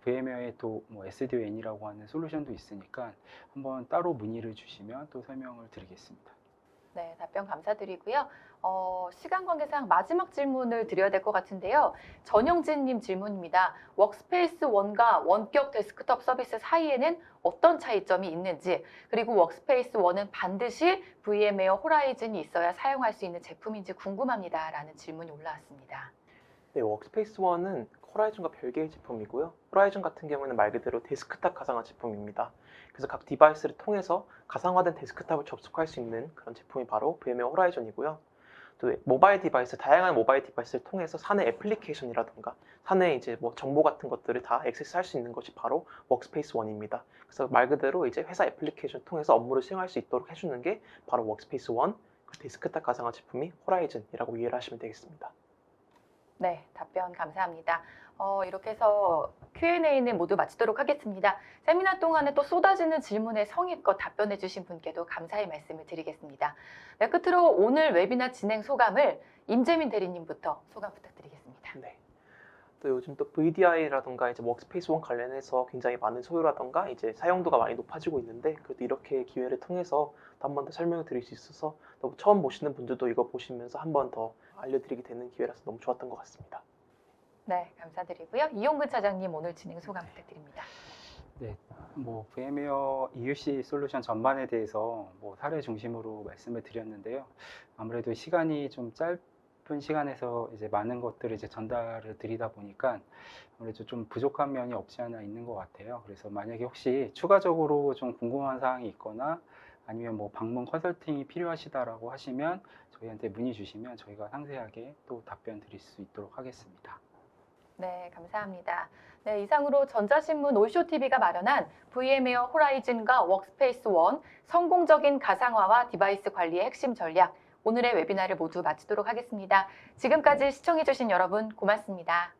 VM웨어에 또 뭐 SD-WAN이라고 하는 솔루션도 있으니까 한번 따로 문의를 주시면 또 설명을 드리겠습니다. 네, 답변 감사드리고요. 시간 관계상 마지막 질문을 드려야 될 것 같은데요. 전영진님 질문입니다. 워크스페이스 1과 원격 데스크톱 서비스 사이에는 어떤 차이점이 있는지, 그리고 워크스페이스 1은 반드시 VM웨어 호라이즌이 있어야 사용할 수 있는 제품인지 궁금합니다. 라는 질문이 올라왔습니다. 네, 워크스페이스 1은 호라이즌과 별개의 제품이고요. 호라이즌 같은 경우는 말 그대로 데스크탑 가상화 제품입니다. 그래서 각 디바이스를 통해서 가상화된 데스크탑을 접속할 수 있는 그런 제품이 바로 VM웨어 호라이즌이고요. 또 모바일 디바이스, 다양한 모바일 디바이스를 통해서 사내 애플리케이션이라든가 사내 이제 뭐 정보 같은 것들을 다 액세스할 수 있는 것이 바로 워크스페이스 1입니다. 그래서 말 그대로 이제 회사 애플리케이션 통해서 업무를 수행할 수 있도록 해주는 게 바로 워크스페이스 1, 그 데스크탑 가상화 제품이 호라이즌이라고 이해를 하시면 되겠습니다. 네, 답변 감사합니다. 이렇게 해서 Q&A는 모두 마치도록 하겠습니다. 세미나 동안에 또 쏟아지는 질문에 성의껏 답변해 주신 분께도 감사의 말씀을 드리겠습니다. 네, 끝으로 오늘 웨비나 진행 소감을 임재민 대리님부터 소감 부탁드리겠습니다. 네. 또 요즘 또 VDI라던가 이제 워크스페이스 1 관련해서 굉장히 많은 소요라던가 이제 사용도가 많이 높아지고 있는데 그래도 이렇게 기회를 통해서 한 번 더 설명을 드릴 수 있어서 또 처음 보시는 분들도 이거 보시면서 한 번 더 알려드리게 되는 기회라서 너무 좋았던 것 같습니다. 네, 감사드리고요. 이용근 차장님 오늘 진행 소감 부탁드립니다. 네, 뭐 VM웨어 EUC 솔루션 전반에 대해서 뭐 사례 중심으로 말씀을 드렸는데요. 아무래도 시간이 좀 짧은 시간에서 이제 많은 것들을 이제 전달을 드리다 보니까 아무래도 좀 부족한 면이 없지 않아 있는 것 같아요. 그래서 만약에 혹시 추가적으로 좀 궁금한 사항이 있거나 아니면 뭐 방문 컨설팅이 필요하시다라고 하시면 저희한테 문의 주시면 저희가 상세하게 또 답변 드릴 수 있도록 하겠습니다. 네, 감사합니다. 네, 이상으로 전자신문 올쇼TV가 마련한 VM웨어 호라이즌과 워크스페이스 1 성공적인 가상화와 디바이스 관리의 핵심 전략, 오늘의 웨비나를 모두 마치도록 하겠습니다. 지금까지 시청해주신 여러분 고맙습니다.